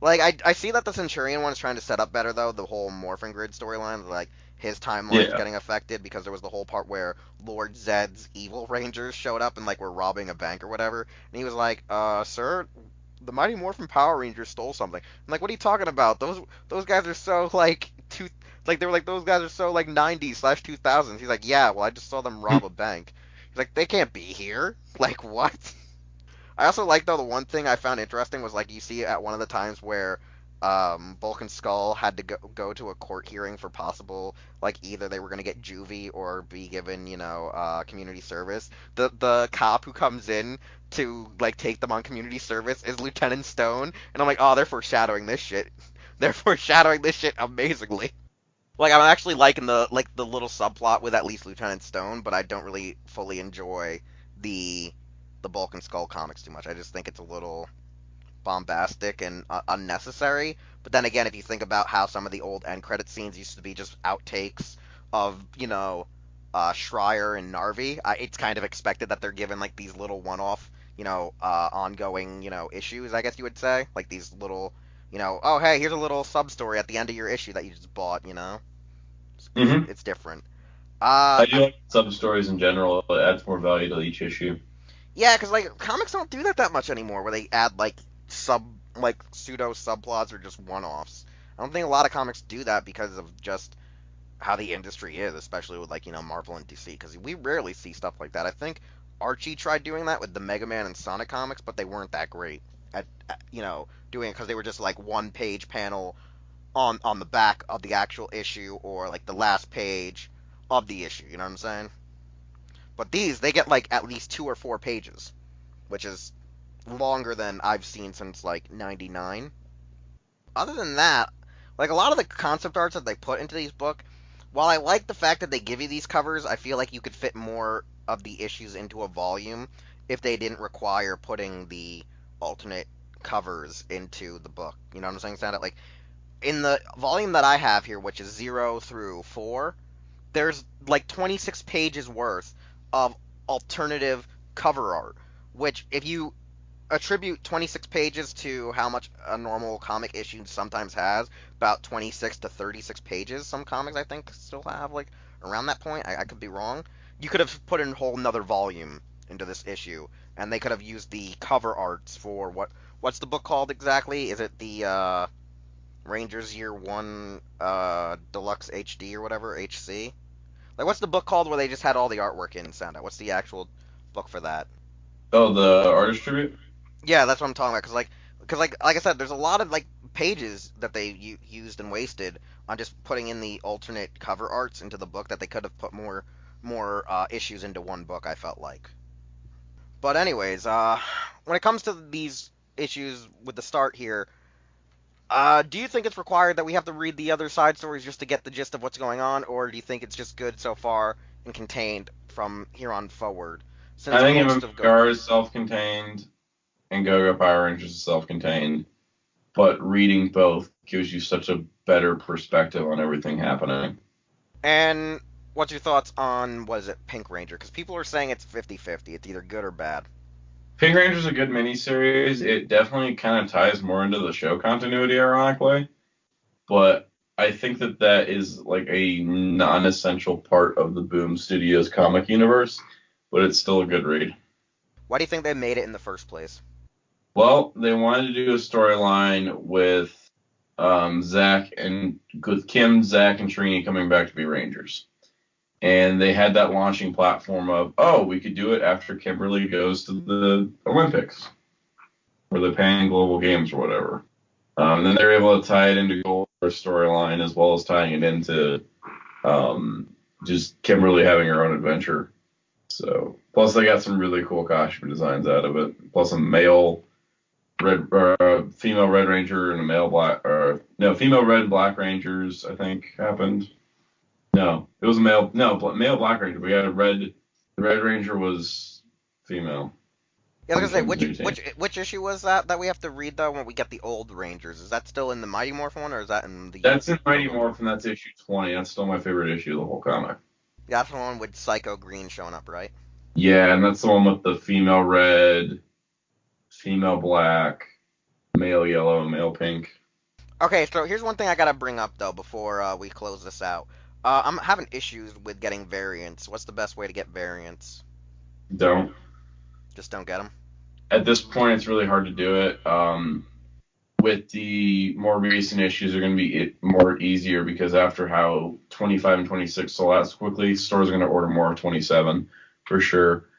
Like, I see that the Centurion one is trying to set up better, though, the whole Morphin Grid storyline, like, his timeline is getting affected, because there was the whole part where Lord Zed's evil Rangers showed up and, like, were robbing a bank or whatever, and he was like, sir, the Mighty Morphin Power Rangers stole something. I'm like, what are you talking about? Those guys are so, like, they were like, those guys are so, like, 90s/2000s. He's like, yeah, well, I just saw them rob a bank. He's like, they can't be here. Like, what? I also like, though, the one thing I found interesting was, like, you see at one of the times where Bulk and Skull had to go to a court hearing for possible, like, either they were going to get juvie or be given, you know, community service. The cop who comes in to, like, take them on community service is Lieutenant Stone, and I'm like, oh, they're foreshadowing this shit. They're foreshadowing this shit amazingly. Like, I'm actually liking the little subplot with at least Lieutenant Stone, but I don't really fully enjoy the Bulk and Skull comics too much. I just think it's a little bombastic and unnecessary. But then again, if you think about how some of the old end credit scenes used to be just outtakes of, you know, Schreier and Narvi, it's kind of expected that they're given, like, these little one-off, you know, ongoing, you know, issues, I guess you would say. Like, these little, you know, oh, hey, here's a little sub-story at the end of your issue that you just bought, you know? It's different. Uh, I do like sub-stories in general. It adds more value to each issue. yeah, because like comics don't do that much anymore, where they add like pseudo subplots or just one-offs. I don't think a lot of comics do that because of just how the industry is, especially with like Marvel and DC, because we rarely see stuff like that. I think Archie tried doing that with the Mega Man and Sonic comics, but they weren't that great at doing it because they were just like one-page panel on the back of the actual issue or like the last page of the issue. You know what I'm saying? But these they get like at least 2 or 4 pages, which is longer than I've seen since like '99. Other than that, like a lot of the concept arts that they put into these books, while I like the fact that they give you these covers, I feel like you could fit more of the issues into a volume if they didn't require putting the alternate covers into the book. You know what I'm saying? Sound like in the volume that I have here, which is 0 through 4, there's like 26 pages worth of alternative cover art, which if you attribute 26 pages to how much a normal comic issue sometimes has, about 26 to 36 pages. Some comics I think still have like around that point. I could be wrong. You could have put in a whole another volume into this issue, and they could have used the cover arts for what's the book called exactly? Is it the Rangers Year One Deluxe HD or whatever HD? Like what's the book called where they just had all the artwork in Sound Out? What's the actual book for that? Oh, the artist tribute? Yeah, that's what I'm talking about. Cause like I said, there's a lot of like pages that they used and wasted on just putting in the alternate cover arts into the book that they could have put more issues into one book. I felt like. But anyways, when it comes to these issues with the start here, do you think it's required that we have to read the other side stories just to get the gist of what's going on, or do you think it's just good so far and contained from here on forward? Since I think most of MMPR is self-contained, and Go-Go Power Rangers is self-contained, but reading both gives you such a better perspective on everything happening. And what's your thoughts on, what is it, Pink Ranger? Because people are saying it's 50-50. It's either good or bad. Pink Ranger's a good miniseries. It definitely kind of ties more into the show continuity, ironically, but I think that is like a non-essential part of the Boom Studios comic universe, but it's still a good read. Why do you think they made it in the first place? Well, they wanted to do a storyline with with Kim, Zach, and Trini coming back to be Rangers. And they had that launching platform of, oh, we could do it after Kimberly goes to the Olympics or the Pan Global Games or whatever. Then they were able to tie it into Gold's storyline as well as tying it into just Kimberly having her own adventure. So, plus they got some really cool costume designs out of it. Plus a female Red Ranger and a female Red and Black Rangers, I think, happened. No, it was a male Black Ranger. We had the Red Ranger was female. Yeah, I was gonna say, which issue was that we have to read though when we get the old Rangers? Is that still in the Mighty Morphin one, or is that in the? That's in Mighty Morphin. That's issue 20. That's still my favorite issue of the whole comic. Yeah, that's the one with Psycho Green showing up, right? Yeah, and that's the one with the female red, female black, male yellow, male pink. Okay, so here's one thing I gotta bring up though before we close this out. I'm having issues with getting variants. What's the best way to get variants? Don't. Just don't get them? At this point, it's really hard to do it. With the more recent issues, are going to be more easier because after how 25 and 26 sold out so quickly, stores are going to order more of 27 for sure.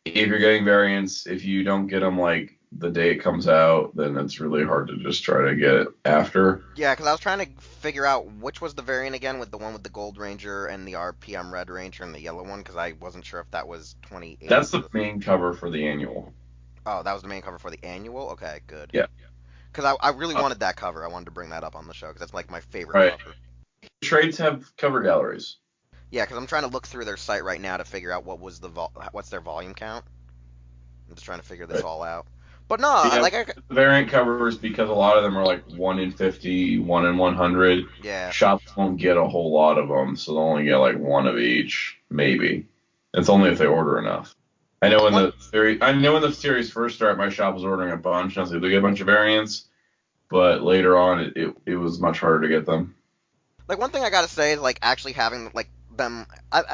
If you're getting variants, if you don't get them like the day it comes out, then it's really hard to just try to get it after. Yeah, because I was trying to figure out which was the variant again with the one with the Gold Ranger and the RPM Red Ranger and the yellow one, because I wasn't sure if that was 28. That's the main cover for the annual. Oh, that was the main cover for the annual? Okay, good. Yeah. Because I really wanted that cover. I wanted to bring that up on the show because that's like my favorite cover. Trades have cover galleries. Yeah, because I'm trying to look through their site right now to figure out what's their volume count. I'm just trying to figure this all out. But no, variant covers, because a lot of them are like 1 in 50, 1 in 100. Yeah. Shops won't get a whole lot of them, so they'll only get like one of each, maybe. It's only if they order enough. I know when the series first started, my shop was ordering a bunch. I was able to get a bunch of variants, but later on, it was much harder to get them. Like one thing I gotta say is like actually having like them.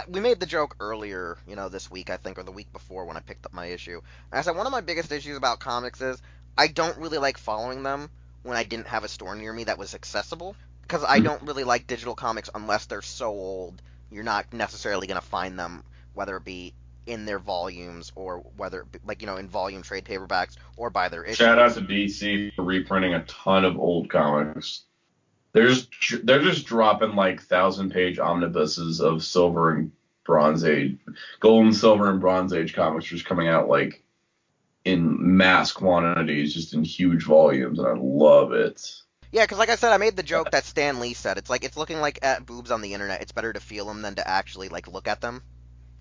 We made the joke earlier, this week I think, or the week before when I picked up my issue. And I said one of my biggest issues about comics is I don't really like following them when I didn't have a store near me that was accessible, because I don't really like digital comics unless they're so old you're not necessarily going to find them, whether it be in their volumes or whether it be, in volume trade paperbacks or by their issues. Shout out to DC for reprinting a ton of old comics. They're just dropping like 1,000-page omnibuses of Silver and Bronze Age, Gold and Silver and Bronze Age comics just coming out like in mass quantities, just in huge volumes, and I love it. Yeah, because like I said, I made the joke that Stan Lee said. It's like it's looking like at boobs on the internet. It's better to feel them than to actually look at them.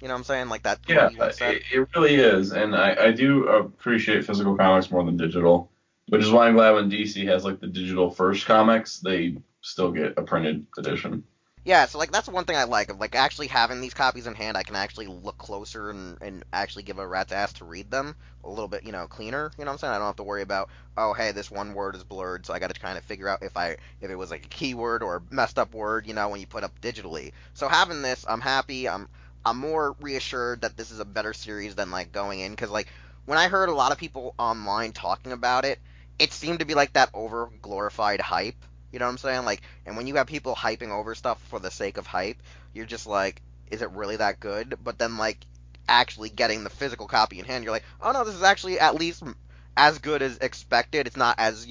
You know what I'm saying? Like that. Yeah, it really is, and I do appreciate physical comics more than digital. Which is why I'm glad when DC has the digital first comics, they still get a printed edition. Yeah, so that's one thing I like of actually having these copies in hand. I can actually look closer and actually give a rat's ass to read them a little bit, cleaner. You know what I'm saying? I don't have to worry about, oh hey, this one word is blurred, so I got to kind of figure out if it was a keyword or a messed up word, when you put up digitally. So having this, I'm happy. I'm more reassured that this is a better series than going in, because when I heard a lot of people online talking about it, it seemed to be that over glorified hype. You know what I'm saying? And when you have people hyping over stuff for the sake of hype, you're just is it really that good? But then actually getting the physical copy in hand, you're oh no, this is actually at least as good as expected. It's not as,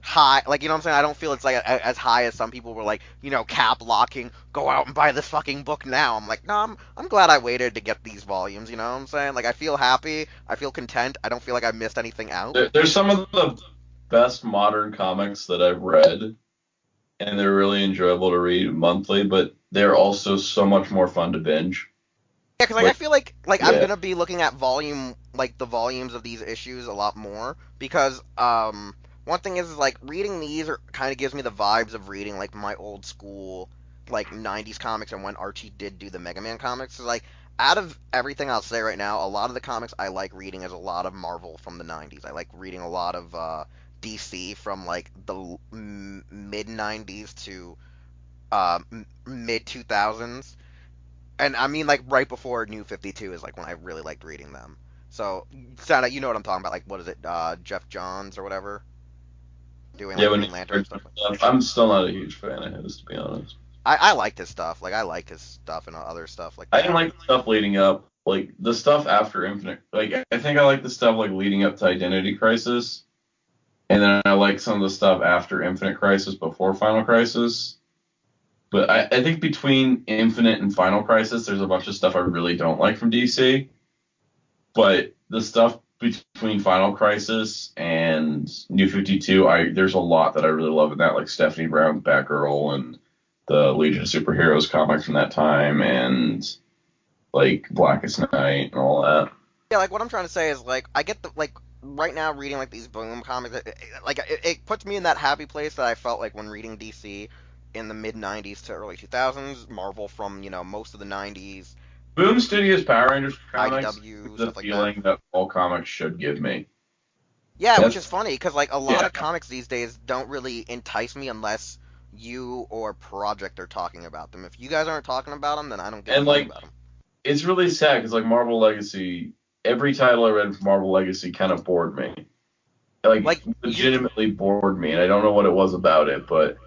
high, you know what I'm saying? I don't feel it's as high as some people were cap locking, go out and buy this fucking book now. I'm no, I'm glad I waited to get these volumes, you know what I'm saying? I feel happy, I feel content, I don't feel like I missed anything out. There's some of the best modern comics that I've read, and they're really enjoyable to read monthly, but they're also so much more fun to binge. Yeah, because I feel like I'm gonna be looking at volume, the volumes of these issues a lot more, because one thing is reading these kind of gives me the vibes of reading my old school 90s comics, and when Archie did do the Mega Man comics. So out of everything I'll say right now, a lot of the comics I like reading is a lot of Marvel from the 90s. I like reading a lot of DC from the mid 90s to mid 2000s, and I mean right before New 52 is when I really liked reading them. So Santa, you know what I'm talking about? What is it, Jeff Johns or whatever, doing Green Lantern stuff. I'm still not a huge fan of his, to be honest. I liked his stuff. I liked his stuff and other stuff like that. I didn't like the stuff leading up, the stuff after Infinite. I think I like the stuff leading up to Identity Crisis. And then I like some of the stuff after Infinite Crisis, before Final Crisis. But I think between Infinite and Final Crisis, there's a bunch of stuff I really don't like from DC. But the stuff between Final Crisis and New 52, there's a lot that I really love in that, like Stephanie Brown's Batgirl and the Legion of Superheroes comic from that time, and Blackest Night and all that. Yeah, what I'm trying to say is I get the right now reading these Boom comics, it puts me in that happy place that I felt when reading DC in the mid 90s to early 2000s, Marvel from most of the 90s. Boom Studios Power Rangers comics, IDW, the feeling that all comics should give me. Yeah, which is funny because a lot of comics these days don't really entice me unless you or Projekt are talking about them. If you guys aren't talking about them, then I don't give a fuck about them. It's really sad because Marvel Legacy, every title I read from Marvel Legacy kind of bored me. Legitimately bored me, and I don't know what it was about it, but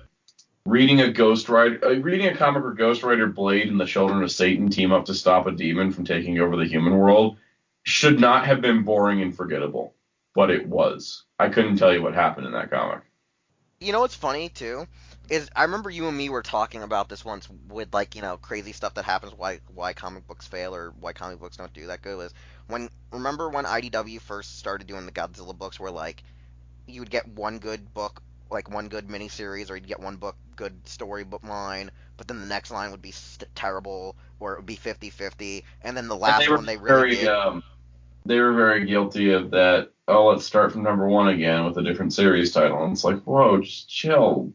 reading a comic where Ghost Rider, Blade, and the Children of Satan team up to stop a demon from taking over the human world should not have been boring and forgettable, but it was. I couldn't tell you what happened in that comic. You know what's funny too is I remember you and me were talking about this once with crazy stuff that happens, why comic books fail or why comic books don't do that good. Was remember when IDW first started doing the Godzilla books where you would get one good book, one good miniseries, or you'd get one book good storybook line, but then the next line would be terrible, or it would be 50-50, and then the last one they really did. They were very guilty of that. Oh, let's start from number one again with a different series title. And it's whoa, just chill.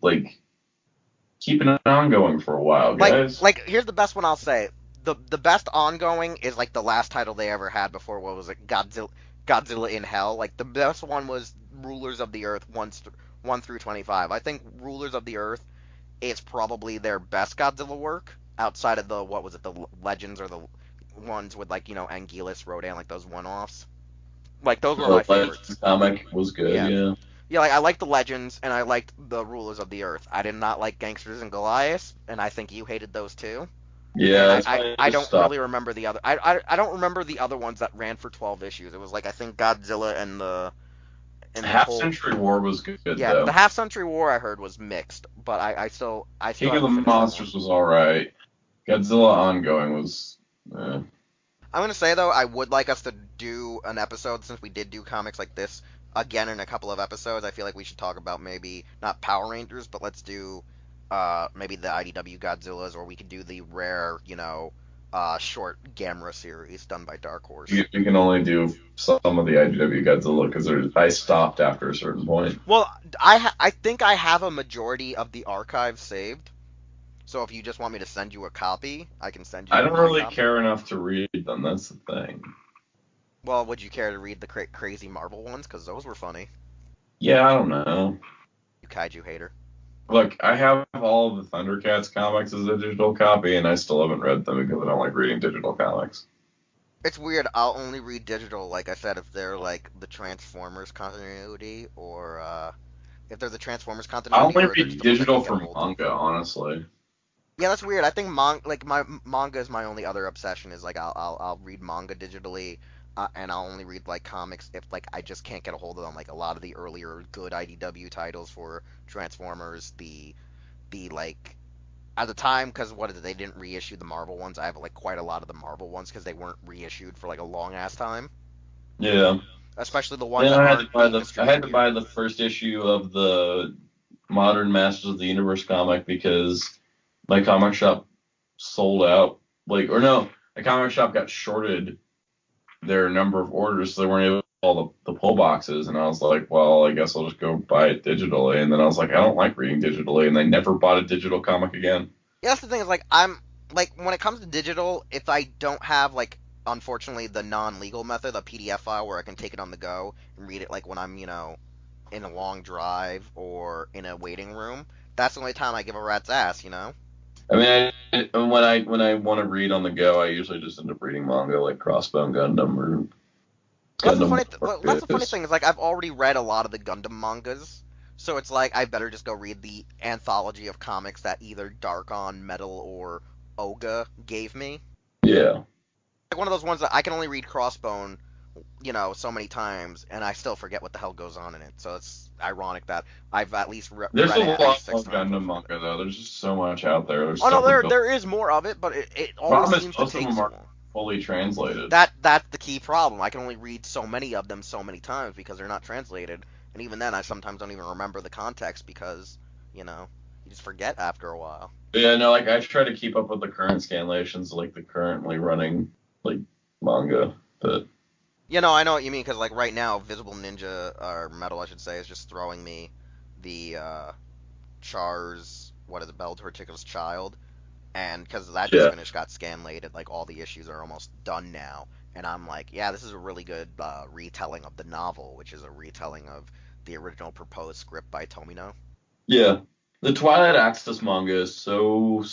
Keep it ongoing for a while, guys. Here's the best one I'll say. The best ongoing is the last title they ever had before. What was it? Godzilla in Hell. The best one was Rulers of the Earth 1 through 25. I think Rulers of the Earth is probably their best Godzilla work outside of the, what was it, the Legends or the ones with, like, Anguillus, Rodan, like those one-offs. Like, those were my favorites. The comic was good, yeah. Yeah, like, I liked the Legends, and I liked the Rulers of the Earth. I did not like Gangsters and Goliaths, and I think you hated those too. Yeah, I don't really remember the other. I don't remember the other ones that ran for 12 issues. It was like, I think Godzilla and the Half-Century War was good, yeah, though. the Half-Century War I heard was mixed, but I still King of the Monsters was alright. Godzilla Ongoing was... I'm gonna say, though, I would like us to do an episode, since we did do comics like this again in a couple of episodes. I feel like we should talk about maybe, not Power Rangers, but let's do maybe the IDW Godzillas, or we could do the rare, short Gamera series done by Dark Horse. You can only do some of the IDW Godzilla, because I stopped after a certain point. Well, I think I have a majority of the archive saved. So if you just want me to send you a copy, I can send you. I don't really care enough to read them. That's the thing. Well, would you care to read the crazy Marvel ones? Because those were funny. Yeah, I don't know. You kaiju hater. Look, I have all of the Thundercats comics as a digital copy, and I still haven't read them because I don't like reading digital comics. It's weird. I'll only read digital, like I said, if they're like the Transformers continuity, or if they're the Transformers continuity. I'll only read digital for manga, honestly. Yeah, that's weird. I think my manga is my only other obsession. Is like I'll read manga digitally, and I'll only read like comics if like I just can't get a hold of them. Like a lot of the earlier good IDW titles for Transformers, the like at the time, because they didn't reissue the Marvel ones. I have like quite a lot of the Marvel ones because they weren't reissued for like a long ass time. Yeah. Especially the ones. I had to buy the first issue of the Modern Masters of the Universe comic because my comic shop sold out. A comic shop got shorted their number of orders, so they weren't able to all the pull boxes. And I was like, well, I guess I'll just go buy it digitally. And then I was like, I don't like reading digitally, and I never bought a digital comic again. Yeah, that's the thing. Is like I'm like when it comes to digital, if I don't have like unfortunately the non-legal method, a PDF file where I can take it on the go and read it like when I'm in a long drive or in a waiting room, that's the only time I give a rat's ass. I mean, when I want to read on the go, I usually just end up reading manga like Crossbone Gundam or Gundam. That's the funny thing is like I've already read a lot of the Gundam mangas, so it's like I better just go read the anthology of comics that either Darkon, Metal, or Oga gave me. Yeah. Like one of those ones that I can only read Crossbone, so many times, and I still forget what the hell goes on in it. So it's ironic that I've at least read There's it a lot six of times. Gundam manga, though. There's just so much out there. There is more of it, but it always seems to take so long. Fully translated. That's the key problem. I can only read so many of them so many times because they're not translated, and even then, I sometimes don't even remember the context because, you just forget after a while. Yeah, no, like, I try to keep up with the current scanlations, like, the currently running, like, manga, but... I know what you mean, because, like, right now, Visible Ninja, or Metal, I should say, is just throwing me the, Char's, Bellator Ridiculous Child, and because that just finished, got scanlated, like, all the issues are almost done now, and I'm like, yeah, this is a really good, retelling of the novel, which is a retelling of the original proposed script by Tomino. Yeah. The Twilight Axis manga is so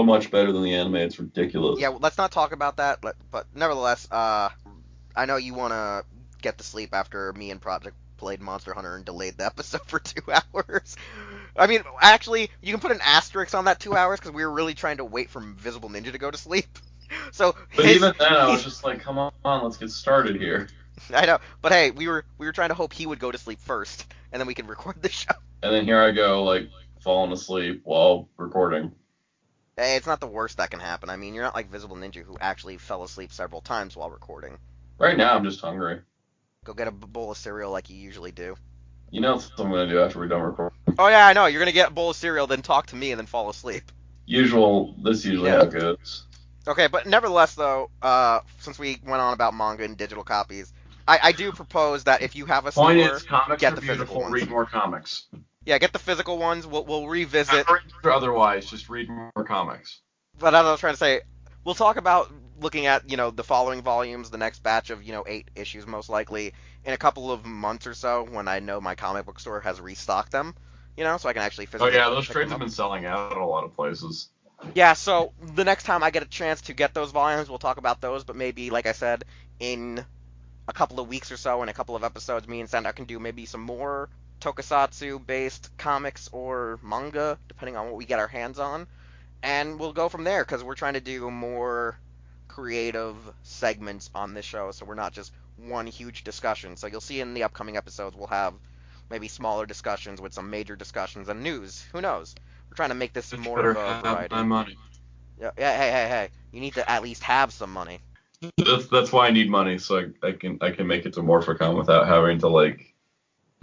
much better than the anime. It's ridiculous. Yeah, well, let's not talk about that. But nevertheless, I know you want to get to sleep after me and Projekt played Monster Hunter and delayed the episode for 2 hours. I mean, actually, you can put an asterisk on that 2 hours because we were really trying to wait for Visible Ninja to go to sleep. So, but even then, I was just like, come on, let's get started here. I know, but hey, we were trying to hope he would go to sleep first, and then we could record the show. And then here I go, like, falling asleep while recording. Hey, it's not the worst that can happen. I mean, you're not like Visible Ninja who actually fell asleep several times while recording. Right now, I'm just hungry. Go get a bowl of cereal like you usually do. You know what I'm going to do after we're done recording? Oh, yeah, I know. You're going to get a bowl of cereal, then talk to me, and then fall asleep. This usually how it goes. Okay, but nevertheless, though, since we went on about manga and digital copies, I do propose that if you have a store, get the physical ones. Read more comics. Yeah, get the physical ones. We'll revisit. Otherwise, just read more comics. But as I was trying to say, we'll talk about looking at, the following volumes, the next batch of, 8 issues most likely, in a couple of months or so when I know my comic book store has restocked them, so I can actually physically... Oh, yeah, those trades have been selling out at a lot of places. Yeah, so the next time I get a chance to get those volumes, we'll talk about those, but maybe, like I said, in a couple of weeks or so, in a couple of episodes, me and Sandra can do maybe some more tokusatsu-based comics or manga, depending on what we get our hands on. And we'll go from there, because we're trying to do more creative segments on this show, so we're not just one huge discussion. So you'll see in the upcoming episodes, we'll have maybe smaller discussions with some major discussions and news. Who knows? We're trying to make this more of a variety. My money. Yeah, hey. You need to at least have some money. That's why I need money, so I can make it to Morphicon without having to like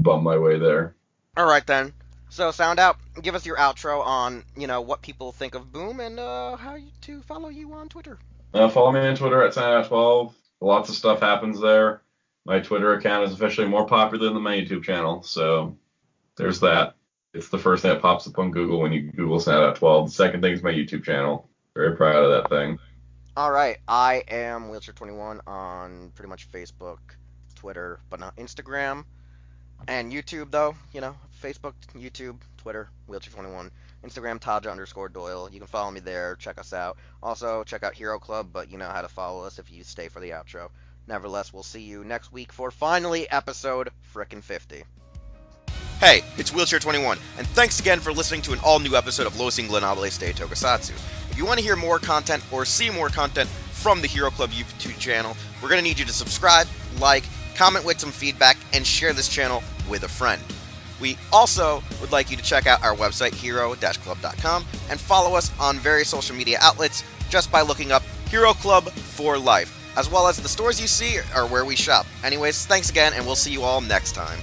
bum my way there. All right then. So Sound Out, give us your outro on what people think of Boom and how to follow you on Twitter. Follow me on Twitter at SoundOut12. Lots of stuff happens there. My Twitter account is officially more popular than my YouTube channel, so there's that. It's the first thing that pops up on Google when you Google SoundOut12. The second thing is my YouTube channel. Very proud of that thing. All right, I am Wheelchair21 on pretty much Facebook, Twitter, but not Instagram, and YouTube though. Facebook, YouTube, Twitter, Wheelchair21, Instagram, TaJa_Doyle. You can follow me there. Check us out. Also, check out Hero Club, but you know how to follow us if you stay for the outro. Nevertheless, we'll see you next week for finally episode frickin' 50. Hey, it's Wheelchair21, and thanks again for listening to an all-new episode of Los Ingobernables de Tokusatsu. If you want to hear more content or see more content from the Hero Club YouTube channel, we're going to need you to subscribe, like, comment with some feedback, and share this channel with a friend. We also would like you to check out our website, hero-club.com, and follow us on various social media outlets just by looking up Hero Club for Life, as well as the stores you see are where we shop. Anyways, thanks again, and we'll see you all next time.